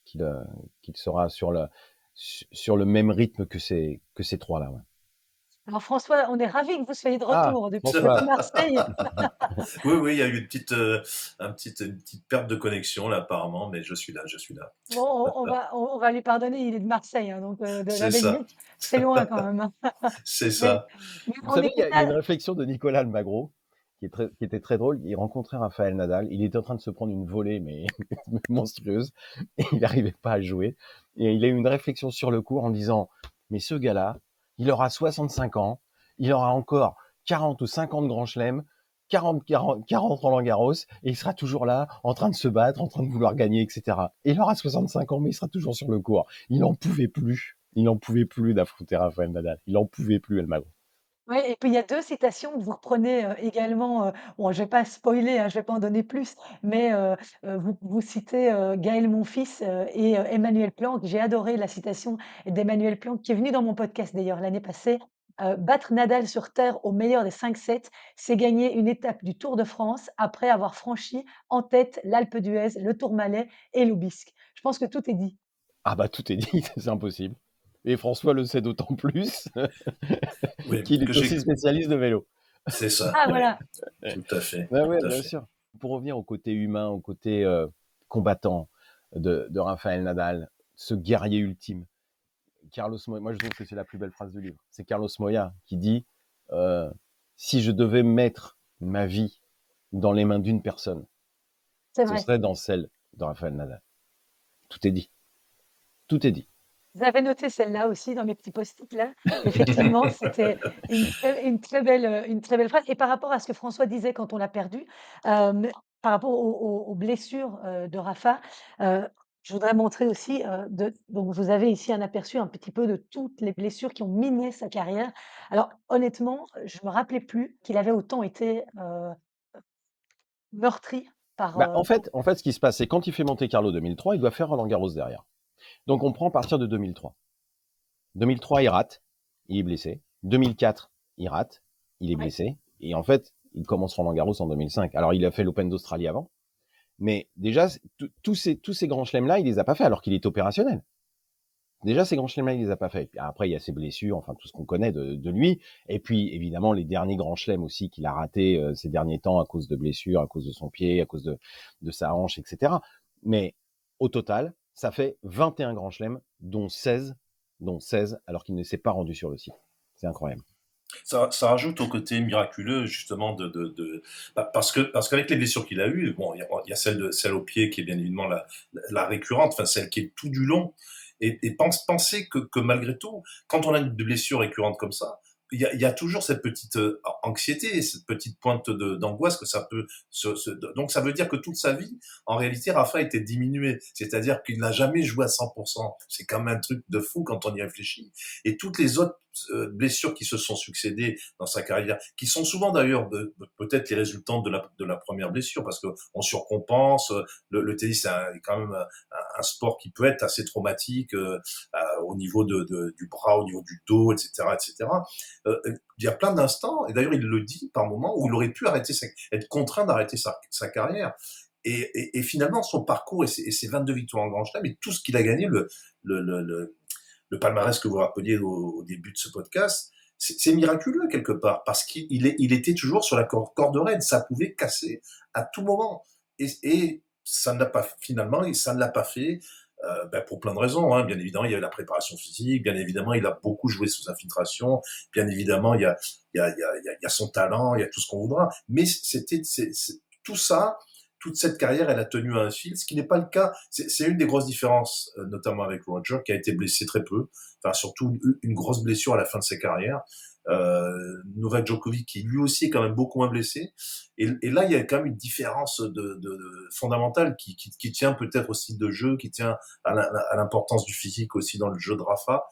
qu'il sera sur le même rythme que ces trois-là, ouais. Alors François, on est ravis que vous soyez de Ah, retour depuis François. Marseille. Oui, oui, il y a eu une petite perte de connexion là apparemment, mais je suis là, je suis là. Bon, on va lui pardonner, il est de Marseille, hein, donc de la C'est ça, Belgique, c'est loin quand même, hein. c'est Mais ça. mais Vous on savez, était il y a une là. réflexion de Nicolas Almagro qui était très drôle. Il rencontrait Rafael Nadal. Il était en train de se prendre une volée, mais monstrueuse. Et il n'arrivait pas à jouer. Et il a eu une réflexion sur le cours en disant, mais ce gars-là, il aura 65 ans. Il aura encore 40 ou 50 grands chelems, 40 Roland Garros, et il sera toujours là, en train de se battre, en train de vouloir gagner, etc. Et il aura 65 ans, mais il sera toujours sur le court. Il n'en pouvait plus. Il n'en pouvait plus d'affronter Rafael Nadal. Il n'en pouvait plus, Almagro. Ouais, et puis il y a 2 citations que vous reprenez, également, bon, je vais pas spoiler, hein, je vais pas en donner plus, mais vous citez, Gaël Monfils, et Emmanuel Planck. J'ai adoré la citation d'Emmanuel Planck, qui est venu dans mon podcast d'ailleurs l'année passée. «Battre Nadal sur terre au meilleur des 5 sets, c'est gagner une étape du Tour de France après avoir franchi en tête l'Alpe d'Huez, le Tourmalet et l'Aubisque». Je pense que tout est dit. Ah bah tout est dit, c'est impossible. Et François le sait d'autant plus Oui, qu'il que est aussi j'ai. spécialiste de vélo. C'est ça, Ah oui, voilà! tout à fait, Ouais, ouais, tout à bien fait. sûr. Pour revenir au côté humain, au côté combattant de Rafael Nadal, ce guerrier ultime, Carlos Moya, moi je trouve que c'est la plus belle phrase du livre. C'est Carlos Moya qui dit euh, si je devais mettre ma vie dans les mains d'une personne, C'est ce vrai. serait dans celle de Rafael Nadal. Tout est dit. Tout est dit. J'avais noté celle-là aussi dans mes petits post-it là. Effectivement, c'était une très belle phrase et par rapport à ce que François disait quand on l'a perdu, par rapport aux blessures, de Rafa, heu, Je voudrais montrer aussi, donc vous avez ici un aperçu un petit peu de toutes les blessures qui ont miné sa carrière. Alors honnêtement, je me rappelais plus qu'il avait autant été, meurtri par, Bah, en fait, ce qui se passe, c'est quand il fait Monte-Carlo 2003, il doit faire Roland-Garros derrière. Donc on prend à partir de 2003. 2003, il rate, il est blessé. 2004, il rate, il est ouais, blessé. Et en fait, il commence Roland-Garros en 2005. Alors il a fait l'Open d'Australie avant, mais déjà tous ces grands chelems-là, il les a pas fait alors qu'il est opérationnel. Déjà, ces grands chelems-là, il les a pas fait. Après, il y a ses blessures, enfin tout ce qu'on connaît de lui. Et puis, évidemment, les derniers grands chelems aussi qu'il a ratés ces derniers temps à cause de blessures, à cause de son pied, à cause de sa hanche, etc. Mais au total, ça fait 21 grands chelems, dont 16, alors qu'il ne s'est pas rendu sur le site. C'est incroyable. Ça rajoute au côté miraculeux justement parce qu'avec les blessures qu'il a eues, bon, il y a celle au pied qui est bien évidemment la récurrente, enfin celle qui est tout du long. Et penser que malgré tout, quand on a une blessure récurrente comme ça, il y a toujours cette petite anxiété, cette petite pointe d'angoisse que ça peut donc ça veut dire que toute sa vie, en réalité, Rafa a été diminué. C'est-à-dire qu'il n'a jamais joué à 100%. C'est quand même un truc de fou quand on y réfléchit. Et toutes les autres blessures qui se sont succédées dans sa carrière, qui sont souvent d'ailleurs peut-être les résultantes de la première blessure, parce qu'on surcompense. Le tennis est quand même un sport qui peut être assez traumatique au niveau du bras, au niveau du dos, etc., etc. Il y a plein d'instants, et d'ailleurs il le dit par moments, où il aurait pu être contraint d'arrêter sa carrière. Et finalement, son parcours et ses 22 victoires en Grand Chelem et tout ce qu'il a gagné, le, le, le, le palmarès que vous rappeliez au début de ce podcast, c'est miraculeux quelque part, parce qu'il était toujours sur la corde raide, ça pouvait casser à tout moment. Et ça ne l'a pas, finalement, et ça ne l'a pas fait pour plein de raisons. Hein. Bien évidemment, il y a eu la préparation physique, bien évidemment, il a beaucoup joué sous infiltration, bien évidemment, il y a son talent, il y a tout ce qu'on voudra. Mais tout ça, toute cette carrière, elle a tenu à un fil, ce qui n'est pas le cas. C'est une des grosses différences, notamment avec Roger, qui a été blessé très peu, enfin surtout une grosse blessure à la fin de sa carrière. Novak Djokovic, qui lui aussi est quand même beaucoup moins blessé. Et là, il y a quand même une différence fondamentale qui tient peut-être au style de jeu, qui tient à l'importance du physique aussi dans le jeu de Rafa.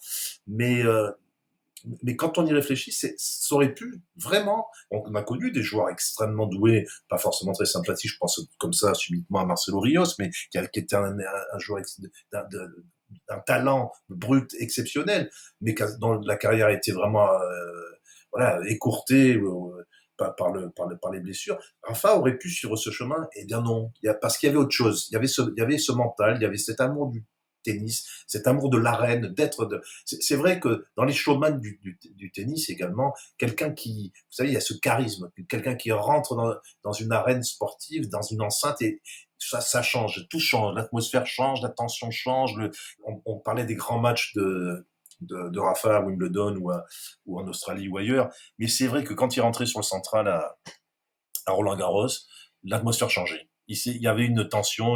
Mais quand on y réfléchit, ça aurait pu vraiment. On a connu des joueurs extrêmement doués, pas forcément très sympathiques. Je pense comme ça subitement à Marcelo Rios, mais qui était un joueur d'un talent brut exceptionnel, mais dont la carrière a été vraiment voilà, écourtée par les blessures. Rafa aurait pu suivre ce chemin, et bien non, parce qu'il y avait autre chose. Il y avait ce mental, il y avait cet amour du tennis, cet amour de l'arène, c'est vrai que dans les showman du tennis également, quelqu'un qui, vous savez, il y a ce charisme, quelqu'un qui rentre dans une arène sportive, dans une enceinte, et ça change, tout change, l'atmosphère change, la tension change. On parlait des grands matchs de Rafa à Wimbledon ou en Australie ou ailleurs, mais c'est vrai que quand il rentrait sur le central à Roland-Garros, l'atmosphère changeait. Il y avait une tension,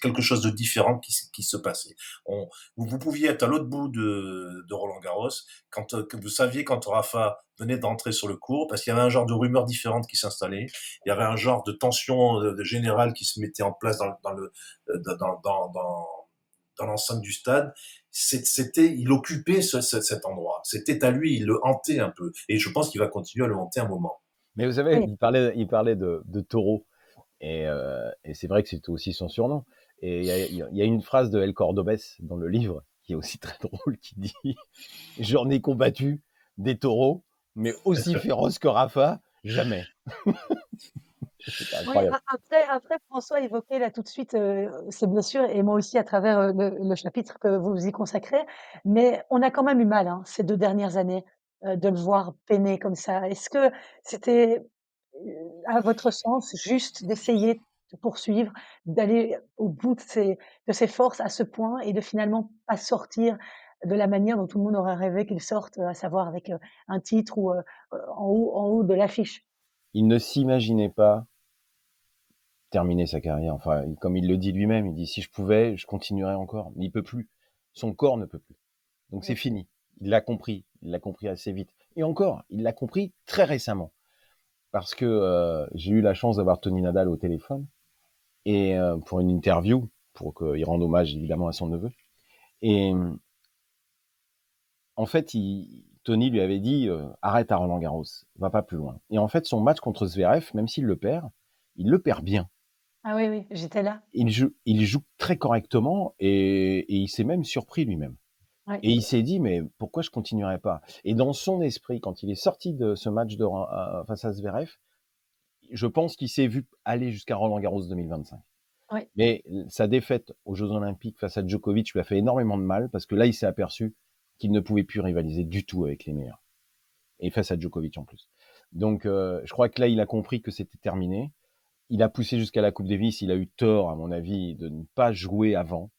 quelque chose de différent qui se passait. Vous pouviez être à l'autre bout de Roland-Garros, que vous saviez quand Rafa venait d'entrer sur le court, parce qu'il y avait un genre de rumeur différente qui s'installait, il y avait un genre de tension générale qui se mettait en place dans l'enceinte du stade. Il occupait cet endroit. C'était à lui, il le hantait un peu. Et je pense qu'il va continuer à le hanter un moment. Mais vous savez, oui. il parlait de taureau. Et c'est vrai que c'était aussi son surnom. Et il y a une phrase de El Cordobés dans le livre qui est aussi très drôle, qui dit j'en ai combattu des taureaux, mais aussi féroces que Rafa, jamais. C'était Oui, incroyable. après François évoquait là tout de suite, ses blessures et moi aussi à travers, le chapitre que vous y consacrez. Mais on a quand même eu mal, hein, ces 2 dernières années, de le voir peiner comme ça. Est-ce que c'était, à votre sens, juste d'essayer de poursuivre, d'aller au bout de ses forces à ce point et de finalement pas sortir de la manière dont tout le monde aurait rêvé qu'il sorte, à savoir avec, un titre ou, en haut de l'affiche? Il ne s'imaginait pas terminer sa carrière. Enfin, comme il le dit lui-même, il dit si je pouvais, je continuerais encore. Mais il peut plus. Son corps ne peut plus. Donc c'est Oui. fini. Il l'a compris. Il l'a compris assez vite. Et encore, il l'a compris très récemment. Parce que j'ai eu la chance d'avoir Tony Nadal au téléphone et pour une interview pour qu'il rende hommage évidemment à son neveu. Et en fait, Tony lui avait dit arrête à Roland-Garros, va pas plus loin. Et en fait, son match contre Zverev, même s'il le perd, il le perd bien. Ah oui, oui, j'étais là. Il joue très correctement et il s'est même surpris lui-même. Ouais. Et il s'est dit, mais pourquoi je continuerai pas? Et dans son esprit, quand il est sorti de ce match face à Zverev, je pense qu'il s'est vu aller jusqu'à Roland-Garros 2025. Ouais. Mais sa défaite aux Jeux Olympiques face à Djokovic lui a fait énormément de mal parce que là, il s'est aperçu qu'il ne pouvait plus rivaliser du tout avec les meilleurs. Et face à Djokovic en plus. Donc, je crois que là, il a compris que c'était terminé. Il a poussé jusqu'à la Coupe Davis. Il a eu tort, à mon avis, de ne pas jouer avant.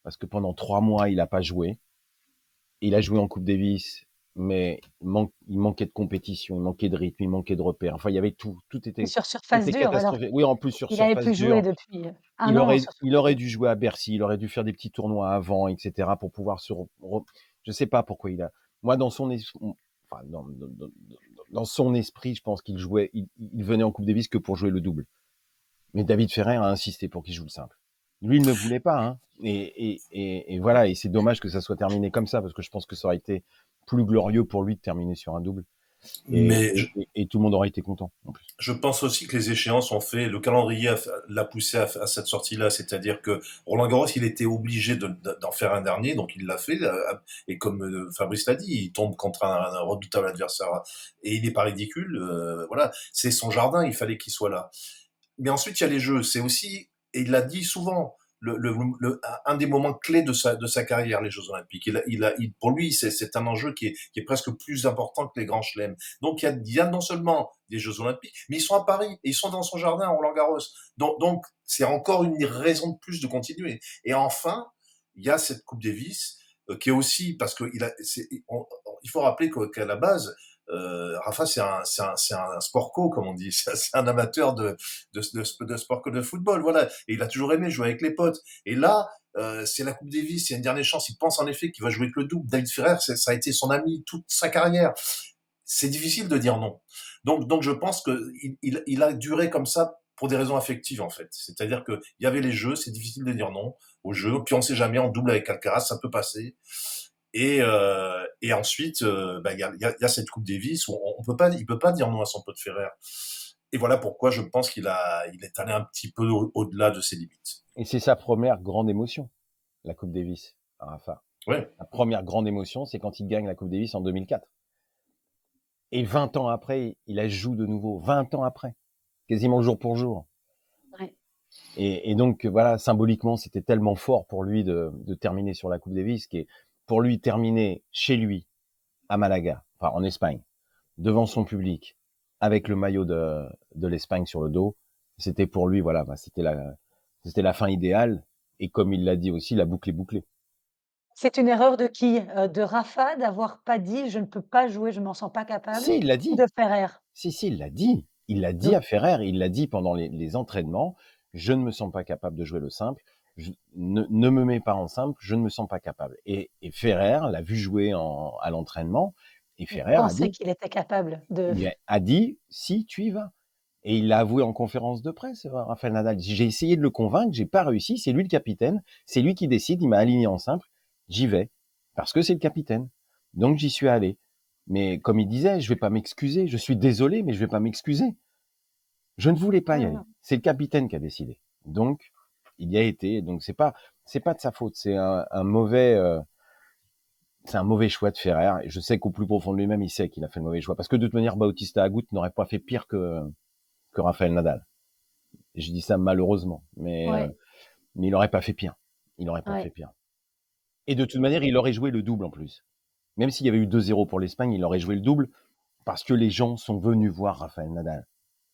Parce que pendant 3 mois, il n'a pas joué. Il a joué en Coupe Davis, mais il manquait de compétition, il manquait de rythme, il manquait de repères. Enfin, il y avait tout. Tout Et était, sur surface dure, alors catastrophique. Oui, en plus, sur qu'il avait surface plus joué dure. depuis, 1 an sur Il surface aurait dure. dû jouer à Bercy, il aurait dû faire des petits tournois avant, etc., pour pouvoir je sais pas pourquoi il a. Moi, dans son esprit, enfin, dans son esprit, je pense qu'il jouait, il venait en Coupe Davis que pour jouer le double. Mais David Ferrer a insisté pour qu'il joue le simple. Lui, il ne voulait pas, hein. Et voilà, et c'est dommage que ça soit terminé comme ça, parce que je pense que ça aurait été plus glorieux pour lui de terminer sur un double. Mais Et tout le monde aurait été content, en plus. je pense aussi que les échéances ont fait, le calendrier l'a poussé à cette sortie-là, c'est-à-dire que Roland Garros, il était obligé d'en faire un dernier, donc il l'a fait, et comme Fabrice l'a dit, il tombe contre un redoutable adversaire, et il n'est pas ridicule, voilà, c'est son jardin, il fallait qu'il soit là. Mais ensuite, il y a les jeux, c'est aussi, et il l'a dit souvent, un des moments clés de sa carrière, les Jeux Olympiques. Pour lui, c'est un enjeu qui est presque plus important que les grands chelems. Donc, il y a non seulement des Jeux Olympiques, mais ils sont à Paris et ils sont dans son jardin à Roland-Garros. Donc, c'est encore une raison de plus de continuer. Et enfin, il y a cette Coupe Davis qui est aussi parce que il faut rappeler qu'à la base, Rafa, c'est un sportco, comme on dit. C'est un amateur de sport que de football, voilà. Et il a toujours aimé jouer avec les potes. Et là, c'est la Coupe Davis, c'est une dernière chance. Il pense en effet qu'il va jouer avec le double. David Ferrer, ça a été son ami toute sa carrière. C'est difficile de dire non. Donc je pense que il a duré comme ça pour des raisons affectives, en fait. C'est-à-dire que il y avait les jeux, c'est difficile de dire non aux jeux. Puis on sait jamais, en double avec Alcaraz, ça peut passer. Et ensuite, il y a cette Coupe Davis où il peut pas dire non à son pote Ferrer. Et voilà pourquoi je pense il est allé un petit peu au-delà de ses limites. Et c'est sa première grande émotion, la Coupe Davis, Rafa. Ouais. La première grande émotion, c'est quand il gagne la Coupe Davis en 2004. Et 20 ans après, il la joue de nouveau. 20 ans après. Quasiment jour pour jour. Ouais. Et donc, voilà, symboliquement, c'était tellement fort pour lui de terminer sur la Coupe Davis, qui est pour lui terminer chez lui, à Malaga, enfin en Espagne, devant son public, avec le maillot de l'Espagne sur le dos. C'était pour lui, voilà, c'était la fin idéale. Et comme il l'a dit aussi, la boucle est bouclée. C'est une erreur de qui? De Rafa d'avoir pas dit: «Je ne peux pas jouer, je m'en sens pas capable» Si, il l'a ou dit. de Ferrer? Si, il l'a dit. Il l'a dit Donc à Ferrer, il l'a dit pendant les entraînements. Je ne me sens pas capable de jouer le simple. Ne me mets pas en simple, je ne me sens pas capable. Et Ferrer l'a vu jouer à l'entraînement. Et il Ferrer pensait qu'il était capable de a dit, si, tu y vas. Et il l'a avoué en conférence de presse, Rafael Nadal. J'ai essayé de le convaincre, j'ai pas réussi. C'est lui le capitaine, c'est lui qui décide. Il m'a aligné en simple. J'y vais parce que c'est le capitaine. Donc j'y suis allé. Mais comme il disait, je vais pas m'excuser. Je suis désolé, mais je vais pas m'excuser. Je ne voulais pas y non, aller. non. C'est le capitaine qui a décidé. Donc il y a été. Donc c'est pas de sa faute. C'est un mauvais choix de Ferrer. Et je sais qu'au plus profond de lui-même, il sait qu'il a fait le mauvais choix. Parce que de toute manière, Bautista Agut n'aurait pas fait pire que Rafael Nadal. Et je dis ça malheureusement, Ouais, mais il aurait pas fait pire. Il aurait pas ouais, fait pire. Et de toute manière, il aurait joué le double en plus. Même s'il y avait eu 2-0 pour l'Espagne, il aurait joué le double parce que les gens sont venus voir Rafael Nadal.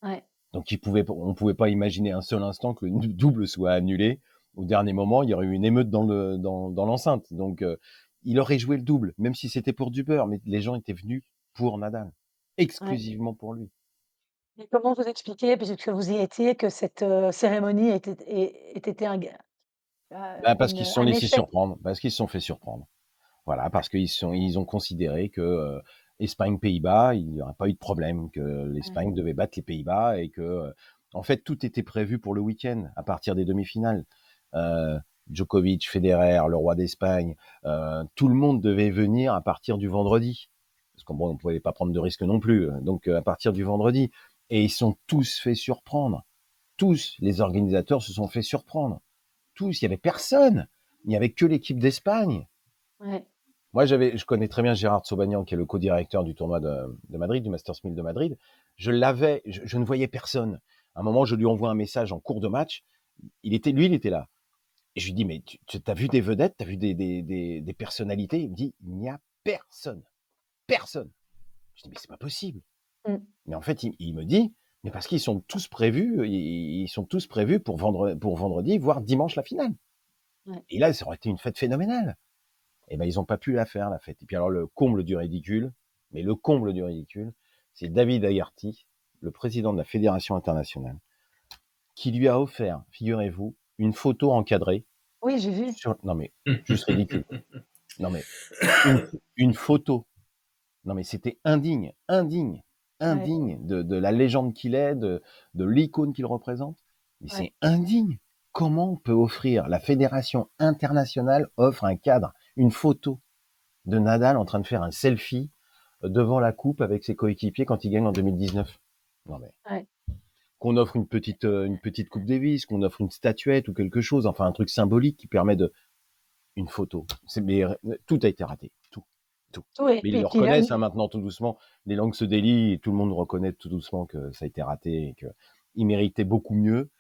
ouais. Donc on pouvait pas imaginer un seul instant que le double soit annulé. Au dernier moment, il y aurait eu une émeute dans l'enceinte. Donc il aurait joué le double, même si c'était pour du beurre, mais les gens étaient venus pour Nadal, Ouais. exclusivement pour lui. Et comment vous expliquez, puisque vous y étiez, que cette, cérémonie ait été Parce qu'ils se sont un laissés échec? surprendre, parce qu'ils se sont fait surprendre. Voilà, parce ils ont considéré que Espagne-Pays-Bas, il n'y aurait pas eu de problème, que Ouais, l'Espagne devait battre les Pays-Bas et que, en fait, tout était prévu pour le week-end à partir des demi-finales. euh, Djokovic, Federer, le roi d'Espagne, tout le monde devait venir à partir du vendredi. Parce qu'on ne pouvait pas prendre de risques non plus. Donc, à partir du vendredi. Et ils sont tous fait surprendre. Tous, les organisateurs se sont fait surprendre. Tous, il n'y avait personne. Il n'y avait que l'équipe d'Espagne. Ouais. Moi, je connais très bien Gérard Sobagnan, qui est le co-directeur du tournoi de Madrid, du Masters 1000 de Madrid. Je ne voyais personne. À un moment, je lui envoie un message en cours de match. Il était là. Et je lui dis, mais tu as vu des vedettes, tu as vu des personnalités? Il me dit, il n'y a personne. Personne. Je dis, mais c'est pas possible. Mm. Mais en fait, il me dit, mais parce qu'ils sont tous prévus, pour vendredi, voire dimanche la finale. Ouais. Et là, ça aurait été une fête phénoménale. Et ben, ils n'ont pas pu la faire, la fête. Et puis alors, le comble du ridicule, c'est David Agarty, le président de la Fédération internationale, qui lui a offert, figurez-vous, une photo encadrée. Oui, j'ai vu. Non mais, juste ridicule. Non mais, une photo. Non mais c'était indigne de la légende qu'il est, de l'icône qu'il représente. Mais c'est indigne. Comment on peut offrir, la Fédération internationale offre un cadre, une photo de Nadal en train de faire un selfie devant la coupe avec ses coéquipiers quand il gagne en 2019. Non mais, qu'on offre une petite coupe Davis, qu'on offre une statuette ou quelque chose, enfin un truc symbolique qui permet une photo. Mais tout a été raté, tout. Mais ils le reconnaissent maintenant tout doucement. Les langues se délient et tout le monde reconnaît tout doucement que ça a été raté et qu'il méritait beaucoup mieux.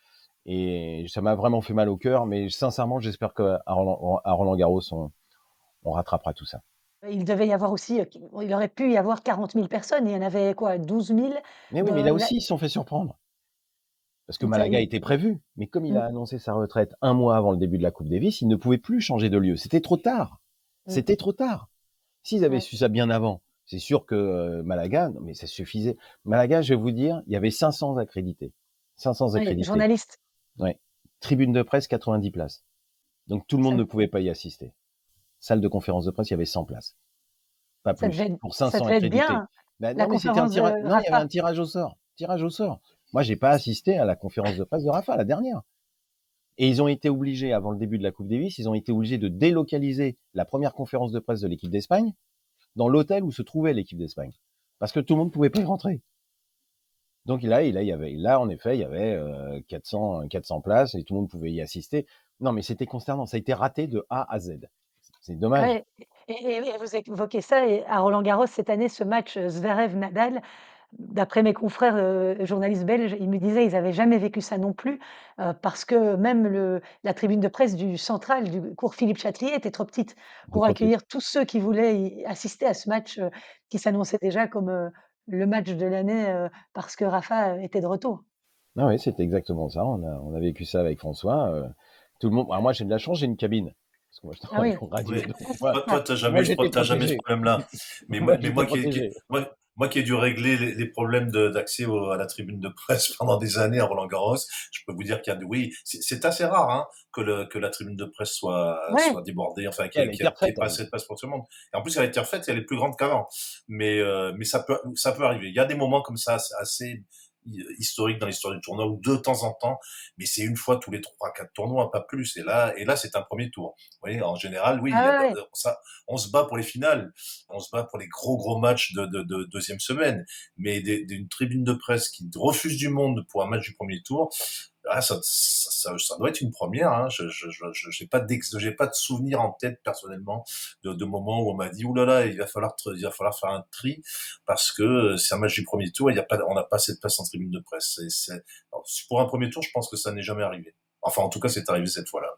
Et ça m'a vraiment fait mal au cœur, mais sincèrement, j'espère qu'à Roland-Garros, on rattrapera tout ça. Il devait y avoir aussi, il aurait pu y avoir 40 000 personnes. Il y en avait quoi, 12 000 Mais oui, mais là aussi, ils se sont fait surprendre. Parce que Malaga était prévu. Mais comme il a annoncé sa retraite un mois avant le début de la Coupe Davis, il ne pouvait plus changer de lieu. C'était trop tard. C'était trop tard. S'ils avaient su ça bien avant, c'est sûr que Malaga, non mais ça suffisait. Malaga, je vais vous dire, il y avait 500 accrédités. 500 accrédités. Journalistes. Ouais. Tribune de presse, 90 places. Donc tout le monde ne pouvait pas y assister. Salle de conférence de presse, il y avait 100 places. Pas plus. Pour 500 accrédités. Bien, ben, non, mais c'était un tirage. Non, il y avait un tirage au sort. Tirage au sort. Moi, j'ai pas assisté à la conférence de presse de Rafa, la dernière. Et ils ont été obligés, avant le début de la Coupe Davis, ils ont été obligés de délocaliser la première conférence de presse de l'équipe d'Espagne dans l'hôtel où se trouvait l'équipe d'Espagne. Parce que tout le monde ne pouvait pas y rentrer. Donc là, en effet, il y avait 400 places et tout le monde pouvait y assister. Non, mais c'était consternant. Ça a été raté de A à Z. C'est dommage. Ouais. Et vous évoquez ça, et à Roland-Garros, cette année, ce match Zverev-Nadal, d'après mes confrères journalistes belges, ils me disaient ils n'avaient jamais vécu ça non plus, parce que même la tribune de presse du central, du cours Philippe Chatrier, était trop petite pour accueillir tous ceux qui voulaient assister à ce match qui s'annonçait déjà comme le match de l'année, parce que Rafa était de retour. Ah oui, c'était exactement ça. On a vécu ça avec François. Tout le monde. Alors moi, j'ai de la chance, j'ai une cabine. Parce que moi, je travaille en radio. Oui. Toi, t'as jamais ce problème-là. Mais moi qui ai dû régler les problèmes d'accès à la tribune de presse pendant des années à Roland-Garros, je peux vous dire qu'il y a c'est assez rare hein, que la tribune de presse soit débordée, enfin qu'il n'y ait pas assez de place pour tout le monde. Et en plus, elle a été refaite, elle est plus grande qu'avant. Mais ça peut arriver. Il y a des moments comme ça assez historique dans l'histoire du tournoi, ou de temps en temps, mais c'est une fois tous les 3-4 tournois, pas plus. Et là, c'est un premier tour. Vous voyez, en général, oui, on se bat pour les finales, on se bat pour les gros matchs de deuxième semaine, mais d'une tribune de presse qui refuse du monde pour un match du premier tour, ça doit être une première. Hein. J'ai pas de souvenir en tête personnellement de moments où on m'a dit oulala, il va falloir faire un tri parce que c'est un match du premier tour, on n'a pas assez de place en tribune de presse. Pour un premier tour, je pense que ça n'est jamais arrivé. Enfin, en tout cas, c'est arrivé cette fois-là.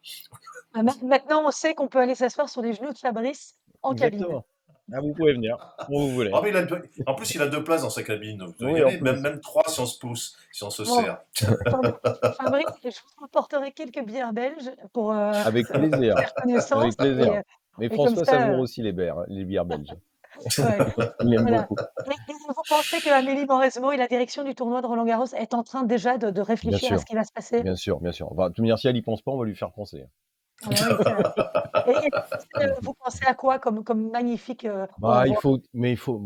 Maintenant, on sait qu'on peut aller s'asseoir sur les genoux de Fabrice en cabine. Ah, vous pouvez venir, quand vous voulez. Mais en plus, il a 2 places dans sa cabine. Donc oui, même 3 si on se pousse, si on se serre. Fabrice, je vous apporterai quelques bières belges pour avec plaisir. faire connaissance. Avec plaisir. Mais François savoure aussi les bières belges. Il aime beaucoup. Vous pensez qu'Amélie Mauresmo et la direction du tournoi de Roland-Garros est en train déjà de réfléchir à ce qui va se passer? Bien sûr. Enfin, tout dire, si elle n'y pense pas, on va lui faire penser. Et vous pensez à quoi comme magnifique il faut.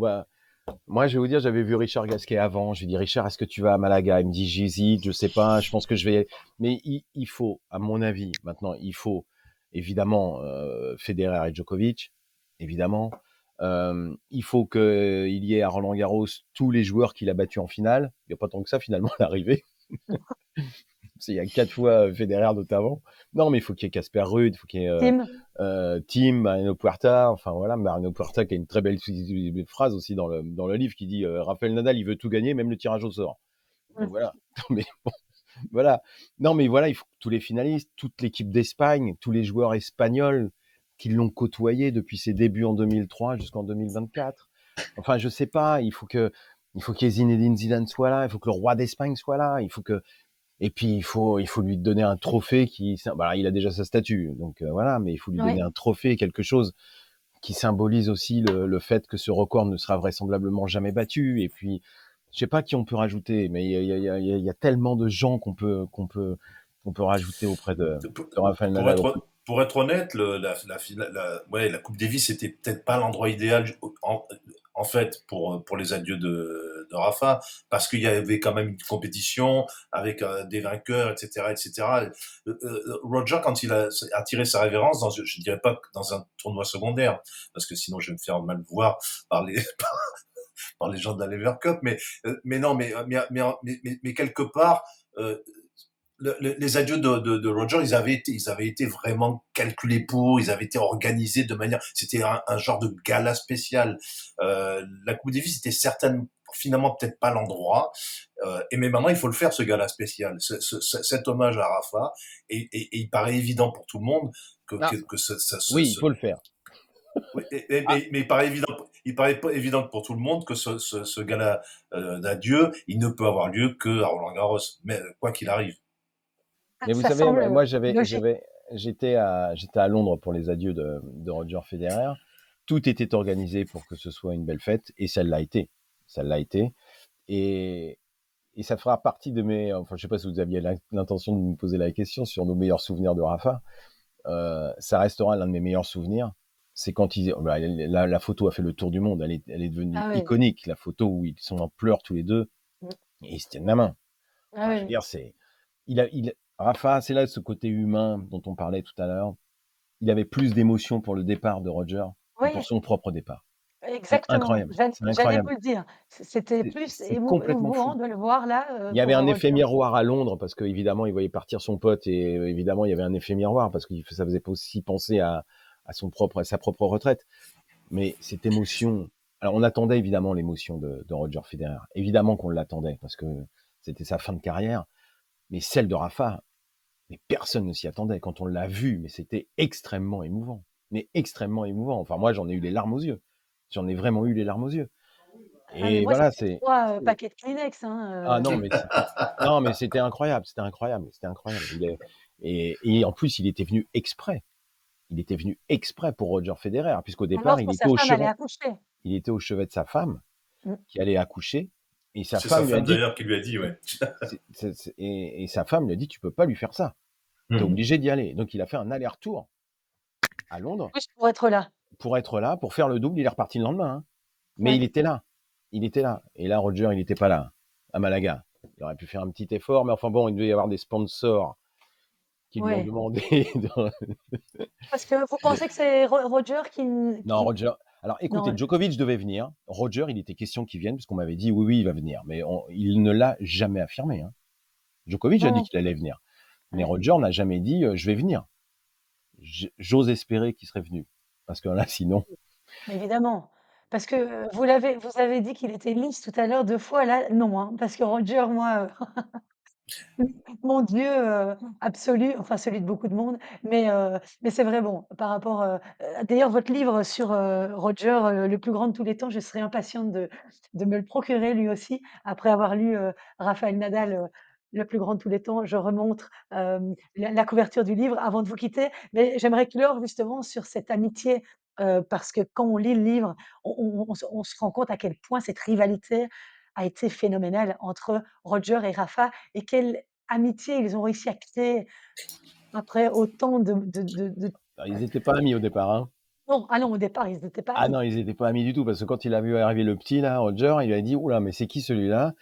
Moi, je vais vous dire, j'avais vu Richard Gasquet avant. Je lui ai dit, Richard, est-ce que tu vas à Malaga? Il me dit, j'hésite, je sais pas, je pense que je vais. Mais il faut, à mon avis, maintenant, il faut évidemment Federer et Djokovic, évidemment. Il faut qu'il y ait à Roland-Garros tous les joueurs qu'il a battus en finale. Il n'y a pas tant que ça finalement à l'arrivée. Il y a 4 fois Federer notamment. Non, mais il faut qu'il y ait Casper Ruud, il faut qu'il y ait Tim? Tim, Marino Puerta, enfin voilà, Marino Puerta qui a une très belle phrase aussi dans le livre qui dit Rafael Nadal, il veut tout gagner, même le tirage au sort. Donc voilà. Mais bon, voilà. Non, mais voilà, il faut que tous les finalistes, toute l'équipe d'Espagne, tous les joueurs espagnols qui l'ont côtoyé depuis ses débuts en 2003 jusqu'en 2024. Enfin, je sais pas, il faut que Zinedine Zidane soit là, il faut que le roi d'Espagne soit là, il faut que et puis il faut lui donner un trophée qui, voilà, il a déjà sa statue, donc voilà, mais il faut lui donner Oui. un trophée, quelque chose qui symbolise aussi le fait que ce record ne sera vraisemblablement jamais battu. Et puis, je sais pas qui on peut rajouter, mais il y a tellement de gens qu'on peut rajouter auprès de Rafael Pour Nadal. pour être honnête, ouais, la Coupe Davis c'était peut-être pas l'endroit idéal en fait pour les adieux de Rafa, parce qu'il y avait quand même une compétition avec des vainqueurs, etc., etc. Roger, quand il a tiré sa révérence, je dirais pas dans un tournoi secondaire, parce que sinon je vais me faire mal voir par les par les gens de la Lever Cup, mais non, mais quelque part. Les adieux de Roger, ils avaient été vraiment calculés pour, ils avaient été organisés de manière, c'était un genre de gala spécial. La Coupe Davis c'était certainement, finalement peut-être pas l'endroit, mais maintenant il faut le faire ce gala spécial, cet hommage à Rafa, et il paraît évident pour tout le monde Ah, que oui, il faut le faire. oui, Ah, mais il paraît pas évident pour tout le monde que ce gala d'adieu, il ne peut avoir lieu que à Roland Garros, mais quoi qu'il arrive. mais vous Ça savez, semble moi, logique. j'étais à Londres pour les adieux de Roger Federer. Tout était organisé pour que ce soit une belle fête, et ça l'a été. Ça l'a été. Et, et ça fera partie de mes. Enfin, je sais pas si vous aviez l'intention de me poser la question sur nos meilleurs souvenirs de Rafa. Ça restera l'un de mes meilleurs souvenirs. C'est quand la photo a fait le tour du monde. Elle est devenue Ah oui. iconique. La photo où ils sont en pleurs tous les deux Mmh. et ils se tiennent la main. Ah Enfin, je veux oui. dire, Rafa, c'est là ce côté humain dont on parlait tout à l'heure. Il avait plus d'émotion pour le départ de Roger que Oui, pour son propre départ. C'est exactement. incroyable. J'allais C'est j'allais incroyable. vous le dire. C'était plus C'est complètement émouvant fou. de le voir là, Il y avait pour un effet Roger. miroir à Londres parce qu'évidemment, il voyait partir son pote et évidemment, il y avait un effet miroir parce que ça faisait aussi penser à sa propre retraite. Mais cette émotion, alors on attendait évidemment l'émotion de Roger Federer. Évidemment qu'on l'attendait parce que c'était sa fin de carrière. Mais celle de Rafa, mais personne ne s'y attendait. Quand on l'a vu, mais c'était extrêmement émouvant. Mais extrêmement émouvant. Enfin, moi, j'en ai eu les larmes aux yeux. J'en ai vraiment eu les larmes aux yeux. Ah mais Et moi voilà, c'était 3 paquets de Kleenex, ah hein, non, mais non, mais c'était incroyable, c'était incroyable, c'était incroyable. Et en plus, il était venu exprès. Il était venu exprès pour Roger Federer, puisqu'au départ, alors que sa femme allait accoucher. il était au chevet de sa femme, Mmh. qui allait accoucher, et sa C'est sa femme lui a femme dit, d'ailleurs qui lui a dit, ouais. et sa femme lui a dit, tu peux pas lui faire ça. T'es Mhm. obligé d'y aller. Donc, il a fait un aller-retour à Londres Juste pour être là. pour être là, pour faire le double. Il est reparti le lendemain, hein. Mais il Ouais. était là. Il était là. Et là, Roger, il n'était pas là, à Malaga. Il aurait pu faire un petit effort, mais enfin bon, il devait y avoir des sponsors qui lui ont Ouais. demandé Parce que vous pensez que c'est Roger Non, Roger. Alors écoutez, non, Djokovic devait venir. Roger, il était question qu'il vienne, parce qu'on m'avait dit oui, oui, il va venir. Mais il ne l'a jamais affirmé, hein. Djokovic a dit non. qu'il allait venir. Mais Ouais, Roger n'a jamais dit je vais venir. J'ose espérer qu'il serait venu. Parce que là, sinon. évidemment. Parce que, vous avez dit qu'il était lisse tout à l'heure 2 fois, là, non, hein, parce que Roger, moi, mon Dieu, absolu, enfin celui de beaucoup de monde, mais c'est vrai, bon, par rapport, d'ailleurs votre livre sur, Roger, le plus grand de tous les temps, je serais impatiente de me le procurer lui aussi, après avoir lu, Rafael Nadal, le plus grand de tous les temps. Je remonte, la couverture du livre avant de vous quitter, mais j'aimerais clore justement sur cette amitié, parce que quand on lit le livre, on se rend compte à quel point cette rivalité a été phénoménale entre Roger et Rafa et quelle amitié ils ont réussi à créer après autant de Ils n'étaient pas amis au départ, hein. Non, ah non, au départ, ils étaient pas Ah amis. non, ils étaient pas amis du tout parce que quand il a vu arriver le petit là, Roger, il lui a dit: «Ouh là, mais c'est qui celui-là?»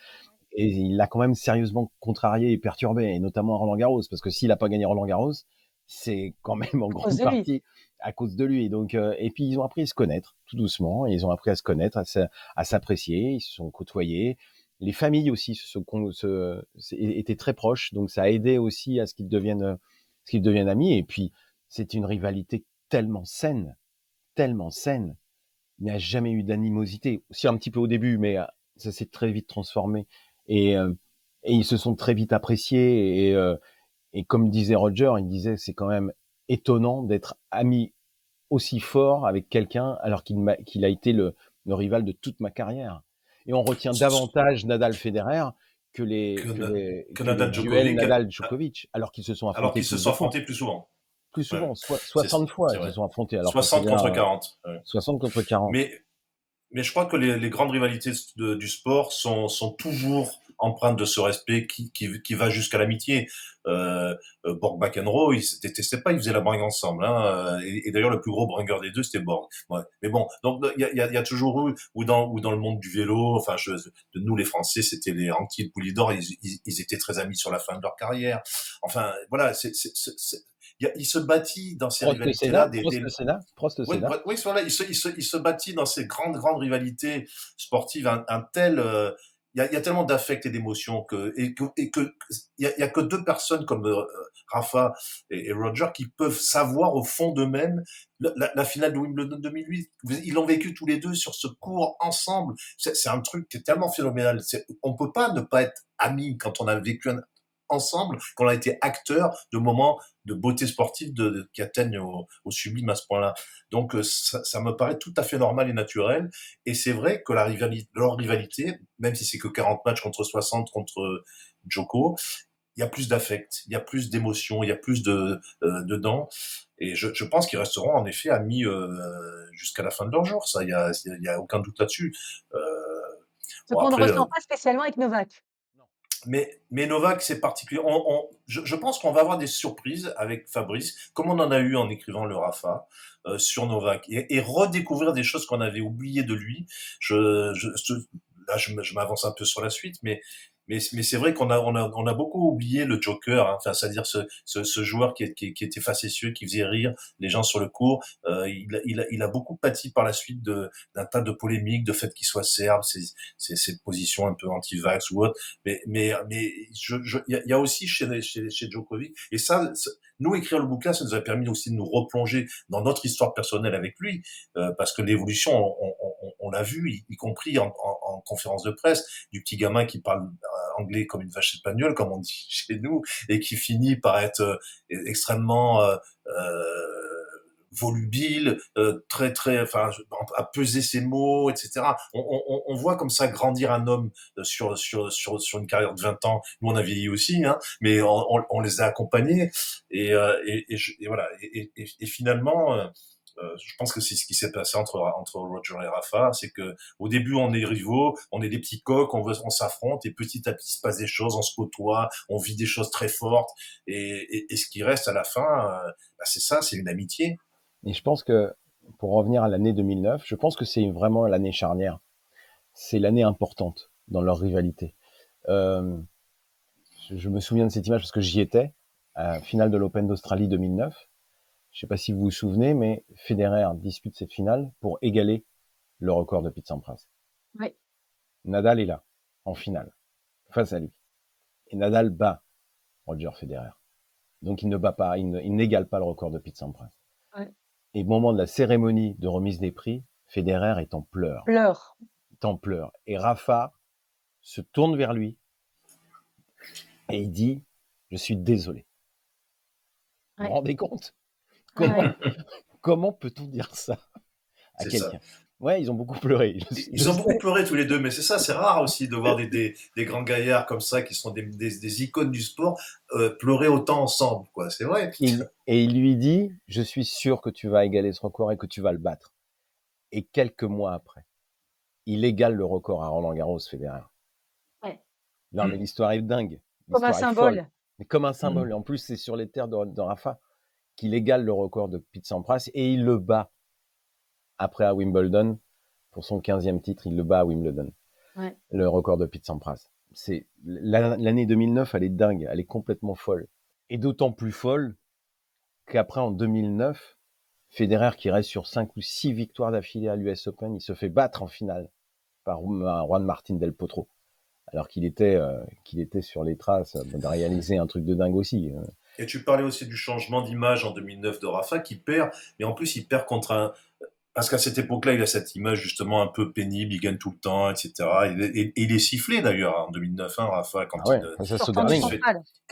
et il l'a quand même sérieusement contrarié et perturbé, et notamment à Roland-Garros, parce que s'il a pas gagné Roland-Garros, c'est quand même en À cause grande de lui. partie à cause de lui. Donc, et puis ils ont appris à se connaître tout doucement. Ils ont appris à se connaître, à s'apprécier. Ils se sont côtoyés. Les familles aussi étaient très proches, donc ça a aidé aussi à ce qu'ils deviennent amis. Et puis c'est une rivalité tellement saine, tellement saine. Il n'y a jamais eu d'animosité. Aussi un petit peu au début, mais ça s'est très vite transformé. Et, euh, et ils se sont très vite appréciés. Et comme disait Roger, il disait c'est quand même étonnant d'être ami aussi fort avec quelqu'un alors qu'il a été le rival de toute ma carrière. Et on retient Ce- ce- davantage Nadal-Federer que, que les Nadal duels Djokovic, Nadal-Djokovic, alors qu'ils se sont alors affrontés qu'ils se plus sont de fois. affrontés plus souvent. Plus Ouais, souvent, 60 fois c'est ils se vrai. sont affrontés, alors que 60 Federer, contre 40. Ouais. 60 contre 40. Mais Mais je crois que les grandes rivalités du sport sont toujours empreintes de ce respect qui va jusqu'à l'amitié. Euh, Borg McEnroe, ils se détestaient pas, ils faisaient la bringue ensemble. Hein. Et d'ailleurs, le plus gros bringueur des deux, c'était Borg. Ouais. Mais bon, donc il y a toujours eu, ou dans le monde du vélo, enfin, de nous les Français, c'était les Anquetil et Poulidor, ils étaient très amis sur la fin de leur carrière. Enfin, voilà, il se bâtit dans ces Prost rivalités-là Senna, Prost Senna, Prost oui, Senna. oui, voilà, il se bâtit dans ces grandes rivalités sportives un tel. Il y a tellement d'affect et d'émotions il y a que deux personnes comme Rafa et Roger qui peuvent savoir au fond d'eux-mêmes la finale de Wimbledon 2008. Ils l'ont vécu tous les deux sur ce court ensemble. C'est un truc qui est tellement phénoménal. On peut pas ne pas être amis quand on a vécu ensemble, qu'on a été acteurs de moments de beauté sportive qui atteignent au sublime à ce point-là. Donc ça me paraît tout à fait normal et naturel. Et c'est vrai que leur rivalité, même si c'est que 40 matchs contre 60 contre Djoko, il y a plus d'affect, il y a plus d'émotion, il y a plus dedans. Et je pense qu'ils resteront en effet amis jusqu'à la fin de leur jour. Ça, il y a aucun doute là-dessus. Euh, Ce bon qu'on ne après, ressent pas spécialement avec Novak. mais Novak, c'est particulier. Je pense qu'on va avoir des surprises avec Fabrice, comme on en a eu en écrivant le Rafa sur Novak, et redécouvrir des choses qu'on avait oubliées de lui. Là, je m'avance un peu sur la suite, mais c'est vrai on a beaucoup oublié le Joker, hein, enfin, c'est-à-dire ce joueur qui était facétieux, qui faisait rire les gens sur le court. Il a beaucoup pâti par la suite d'un tas de polémiques, de fait qu'il soit serbe, ses positions un peu anti-vax ou autre. Il y a aussi chez Djokovic, et ça, nous écrire le bouquin, ça nous a permis aussi de nous replonger dans notre histoire personnelle avec lui, parce que l'évolution, on l'a vu, y compris en conférence de presse, du petit gamin qui parle anglais comme une vache espagnole, comme on dit chez nous, et qui finit par être extrêmement volubile, enfin, à peser ses mots, etc. On voit comme ça grandir un homme sur une carrière de 20 ans. Nous, on a vieilli aussi, hein, mais on les a accompagnés. Et voilà. Et finalement, je pense que c'est ce qui s'est passé entre Roger et Rafa, c'est que au début on est rivaux, on est des petits coqs, on s'affronte, et petit à petit il se passe des choses, on se côtoie, on vit des choses très fortes, et ce qui reste à la fin, bah c'est ça, c'est une amitié. Et je pense que, pour revenir à l'année 2009, je pense que c'est vraiment l'année charnière. C'est l'année importante dans leur rivalité. Euh, je me souviens de cette image parce que j'y étais, à la finale de l'Open d'Australie 2009. Je ne sais pas si vous vous souvenez, mais Federer dispute cette finale pour égaler le record de Pete Sampras. Oui. Nadal est là, en finale, face à lui. Et Nadal bat Roger Federer. Donc il ne bat pas, il n'égale pas le record de Pete Sampras. Ouais. Et au moment de la cérémonie de remise des prix, Federer est en pleurs. Pleure. Est en pleurs. Et Rafa se tourne vers lui et il dit « Je suis désolé ». Vous vous Ouais. rendez compte? Ouais. Comment peut-on dire ça à C'est ça. quelqu'un? Ouais, ils ont beaucoup pleuré. Je Ils ont beaucoup sais. pleuré tous les deux, mais c'est ça, c'est rare aussi de voir des grands gaillards comme ça qui sont des icônes du sport pleurer autant ensemble, quoi. C'est vrai. Et il lui dit « Je suis sûr que tu vas égaler ce record et que tu vas le battre ». Et quelques mois après, il égale le record à Roland-Garros, Federer. Ouais. Non, mais l'histoire est dingue. Comme un L'histoire est folle. symbole. Mais comme un Mm. symbole. Et en plus, c'est sur les terres de Rafa qu'il égale le record de Pete Sampras et il le bat. après à Wimbledon, pour son 15e titre, il le bat à Wimbledon. Ouais. Le record de Pete Sampras. L'année 2009, elle est dingue, elle est complètement folle. Et d'autant plus folle qu'après, en 2009, Federer, qui reste sur 5 ou 6 victoires d'affilée à l'US Open, il se fait battre en finale par Juan Martín del Potro. Alors qu'il était sur les traces de réaliser un truc de dingue aussi. Et tu parlais aussi du changement d'image en 2009 de Rafa qui perd, et en plus il perd contre un... Parce qu'à cette époque-là, il a cette image justement un peu pénible, il gagne tout le temps, etc. Et il est sifflé d'ailleurs en 2009, hein, Rafa, quand Ah ouais, face à Pourtant, Soderling.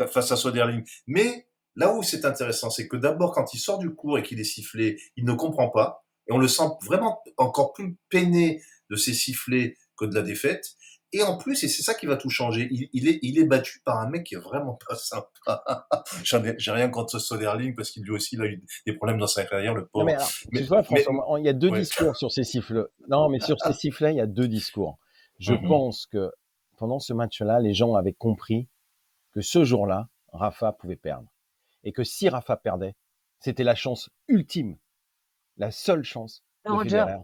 face à Soderling. Mais là où c'est intéressant, c'est que d'abord, quand il sort du cours et qu'il est sifflé, il ne comprend pas. Et on le sent vraiment encore plus peiné de ses sifflets que de la défaite. Et en plus, et c'est ça qui va tout changer, il est battu par un mec qui est vraiment pas sympa. J'ai rien contre Soderling parce qu'il lui aussi il a eu des problèmes dans sa carrière, le Non, pauvre. mais alors, tu vois, François, il y a deux ouais. discours sur ces siffles. Non, mais sur ces sifflets, il y a deux discours. Je pense que pendant ce match-là, les gens avaient compris que ce jour-là, Rafa pouvait perdre. Et que si Rafa perdait, c'était la chance ultime, la seule chance de Roger. Federer.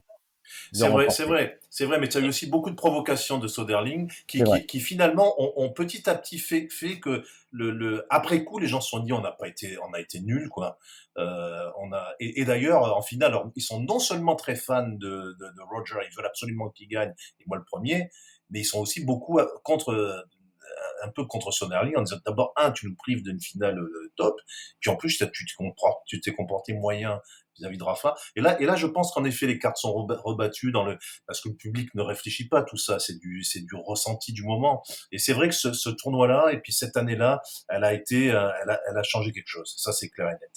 C'est vrai, mais tu as eu aussi beaucoup de provocations de Soderling qui finalement ont petit à petit fait que après coup les gens se sont dit on a été nuls quoi. Et d'ailleurs en finale alors, ils sont non seulement très fans de Roger, ils veulent absolument qu'il gagne et moi le premier, mais ils sont aussi beaucoup un peu contre Soderling en disant d'abord tu nous prives d'une finale top, puis en plus tu t'es comporté moyen vis-à-vis de Rafa. Et là, je pense qu'en effet, les cartes sont rebattues parce que le public ne réfléchit pas à tout ça. C'est du ressenti du moment. Et c'est vrai que ce tournoi-là, et puis cette année-là, elle a changé quelque chose. Ça, c'est clair et net.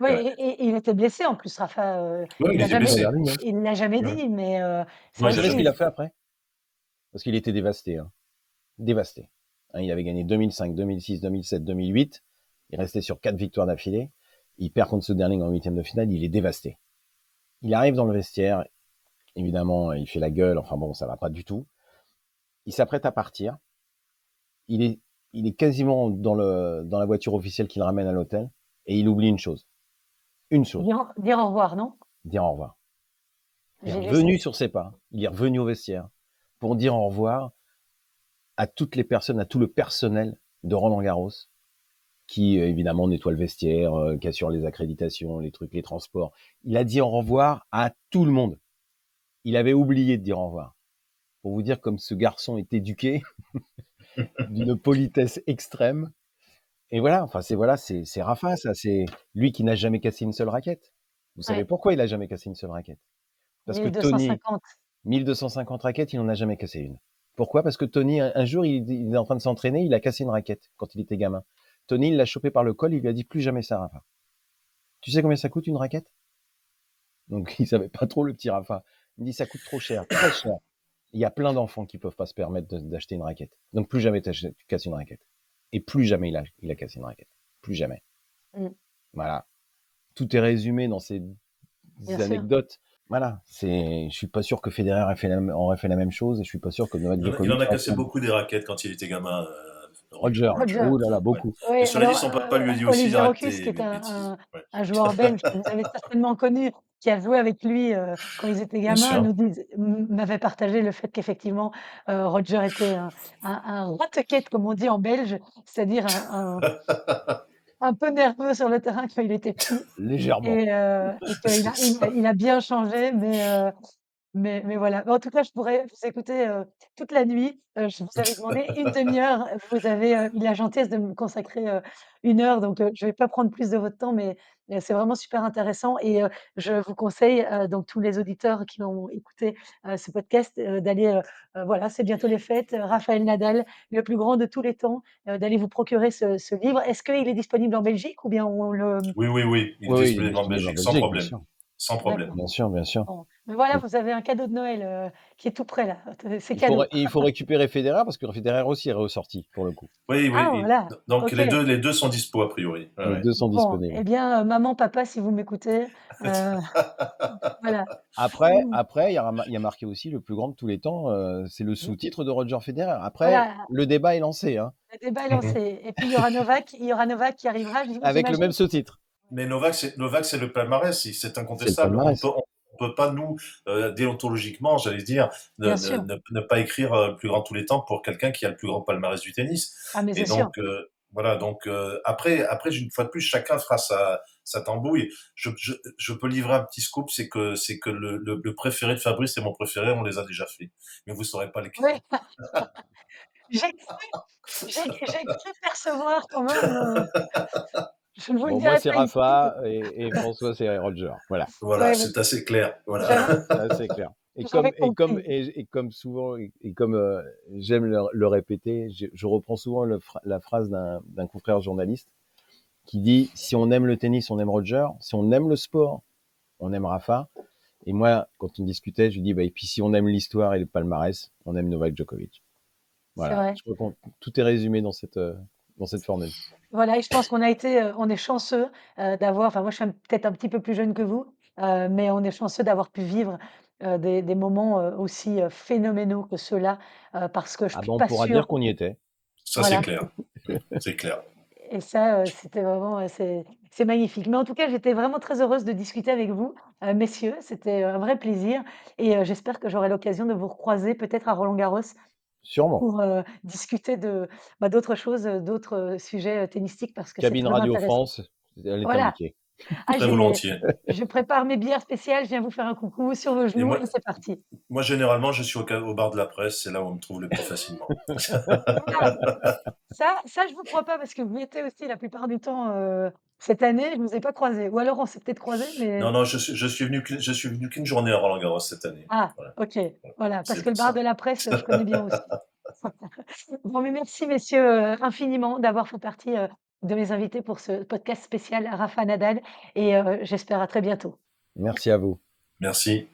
Oui, et il était blessé en plus, Rafa. Oui, il était blessé. Il ne l'a jamais dit, mais ça aussi. Vous savez ce qu'il a fait après? Parce qu'il était dévasté. Hein. Dévasté. Hein, il avait gagné 2005, 2006, 2007, 2008. Il restait sur 4 victoires d'affilée. Il perd contre Soderling en 8e de finale, il est dévasté. Il arrive dans le vestiaire, évidemment, il fait la gueule, enfin bon, ça va pas du tout. Il s'apprête à partir. Il est quasiment dans la voiture officielle qui le ramène à l'hôtel, et il oublie une chose. Une chose. Dire au revoir, non? Dire au revoir. Il est revenu sur ses pas, il est revenu au vestiaire pour dire au revoir à toutes les personnes, à tout le personnel de Roland-Garros, qui évidemment nettoie le vestiaire, qui assure les accréditations, les trucs, les transports. Il a dit au revoir à tout le monde. Il avait oublié de dire au revoir. Pour vous dire comme ce garçon est éduqué, d'une politesse extrême. Et voilà, enfin c'est Rafa, ça, c'est lui qui n'a jamais cassé une seule raquette. Vous savez pourquoi il a jamais cassé une seule raquette? Parce que Tony, 1250 raquettes, il n'en a jamais cassé une. Pourquoi? Parce que Tony, un jour, il est en train de s'entraîner, il a cassé une raquette quand il était gamin. Tony, il l'a chopé par le col, il lui a dit plus jamais ça, Rafa. Tu sais combien ça coûte une raquette? Donc, il savait pas trop le petit Rafa. Il dit ça coûte trop cher, très cher. Il y a plein d'enfants qui peuvent pas se permettre d'acheter une raquette. Donc, plus jamais tu casses une raquette. Et plus jamais il a cassé une raquette. Plus jamais. Voilà. Tout est résumé dans ces anecdotes. Voilà, je suis pas sûr que Federer aurait fait la même chose, et je suis pas sûr que Novak Djokovic. Il en a cassé beaucoup des raquettes quand il était gamin. Roger. Oh là là, beaucoup. Ouais. Cela dit, son papa lui a dit aussi d'arrêter qui est un joueur belge que vous avez certainement connu, qui a joué avec lui quand ils étaient gamins, m'avait partagé le fait qu'effectivement Roger était un rat-quête, comme on dit en belge, c'est-à-dire un peu nerveux sur le terrain quand il était petit. Légèrement. Et qu'il a bien changé, mais voilà. En tout cas, je pourrais vous écouter toute la nuit. Je vous avais demandé une demi-heure. Vous avez eu la gentillesse de me consacrer 1 heure, donc je vais pas prendre plus de votre temps, mais c'est vraiment super intéressant. Et je vous conseille, donc tous les auditeurs qui ont écouté ce podcast, d'aller, voilà, c'est bientôt les fêtes. Rafael Nadal, le plus grand de tous les temps, d'aller vous procurer ce livre. Est-ce qu'il est disponible en Belgique ou bien on le... Oui, il est disponible en Belgique, sans problème. Sans problème. Bien sûr. Bon. Mais voilà, vous avez un cadeau de Noël qui est tout prêt là. C'est cadeau. Il faut récupérer Federer parce que Federer aussi est ressorti pour le coup. Oui. Voilà. Donc les deux sont dispo a priori. Les deux sont disponibles. Eh bien, maman, papa, si vous m'écoutez, voilà. Après, il y a marqué aussi le plus grand de tous les temps. C'est le sous-titre de Roger Federer. Après, le débat est lancé. Hein. Le débat est lancé. Et puis il y aura Novak qui arrivera. Avec le même sous-titre. Mais Novak, c'est le palmarès, c'est incontestable. On peut pas nous, déontologiquement, j'allais dire, Bien sûr. ne pas écrire, le plus grand de tous les temps pour quelqu'un qui a le plus grand palmarès du tennis. Ah mais Et c'est sûr. donc, voilà, donc, après, une fois de plus, chacun fera sa tambouille. Je peux livrer un petit scoop, c'est que le préféré de Fabrice et mon préféré, on les a déjà fait. Mais vous saurez pas lesquels. Oui, j'ai cru j'ai cru percevoir quand même, je ne vous le Bon, moi, dirai c'est pas ici, mais Rafa et François, c'est Roger. Voilà, Voilà, ouais, mais c'est assez clair, voilà. j'avais c'est assez clair. j'avais compris. Et comme souvent et comme, j'aime le répéter, je reprends souvent la phrase d'un confrère journaliste qui dit: «Si on aime le tennis, on aime Roger. Si on aime le sport, on aime Rafa». Et moi, quand on discutait, je lui dis: «Bah, et puis si on aime l'histoire et le palmarès, on aime Novak Djokovic». C'est Voilà, vrai. je crois que tout est résumé dans cette formule. Voilà et je pense qu'on a été, on est chanceux, d'avoir enfin moi je suis peut-être un petit peu plus jeune que vous, mais on est chanceux d'avoir pu vivre, des moments, aussi, phénoménaux que ceux-là, parce que je Ah suis ben, on pas pourra dire sûre qu'on y était. Ça, c'est voilà clair, c'est clair. et ça, c'était vraiment, c'est magnifique. Mais en tout cas, j'étais vraiment très heureuse de discuter avec vous, messieurs, c'était, un vrai plaisir et j'espère que j'aurai l'occasion de vous recroiser peut-être à Roland-Garros Sûrement. pour, discuter de, bah, d'autres choses, d'autres, sujets, tennistiques parce que c'est Cabine très Radio intéressant. France, elle est Voilà. indiquée. Ah, Très volontiers. je prépare mes bières spéciales, je viens vous faire un coucou sur vos Et genoux moi et c'est parti. moi, généralement, je suis au bar de la presse, c'est là où on me trouve le plus facilement. Ah! Ça, je vous crois pas parce que vous y étiez aussi la plupart du temps, cette année, je ne vous ai pas croisés ou alors on s'est peut-être croisés Non, mais non, je suis venu qu'une journée à Roland-Garros cette année. ah, Voilà, OK, voilà, parce c'est que le pour bar ça. de la presse, je connais bien aussi. Bon, mais merci messieurs, infiniment d'avoir fait partie, de mes invités pour ce podcast spécial Rafa Nadal et j'espère à très bientôt. Merci à vous. Merci.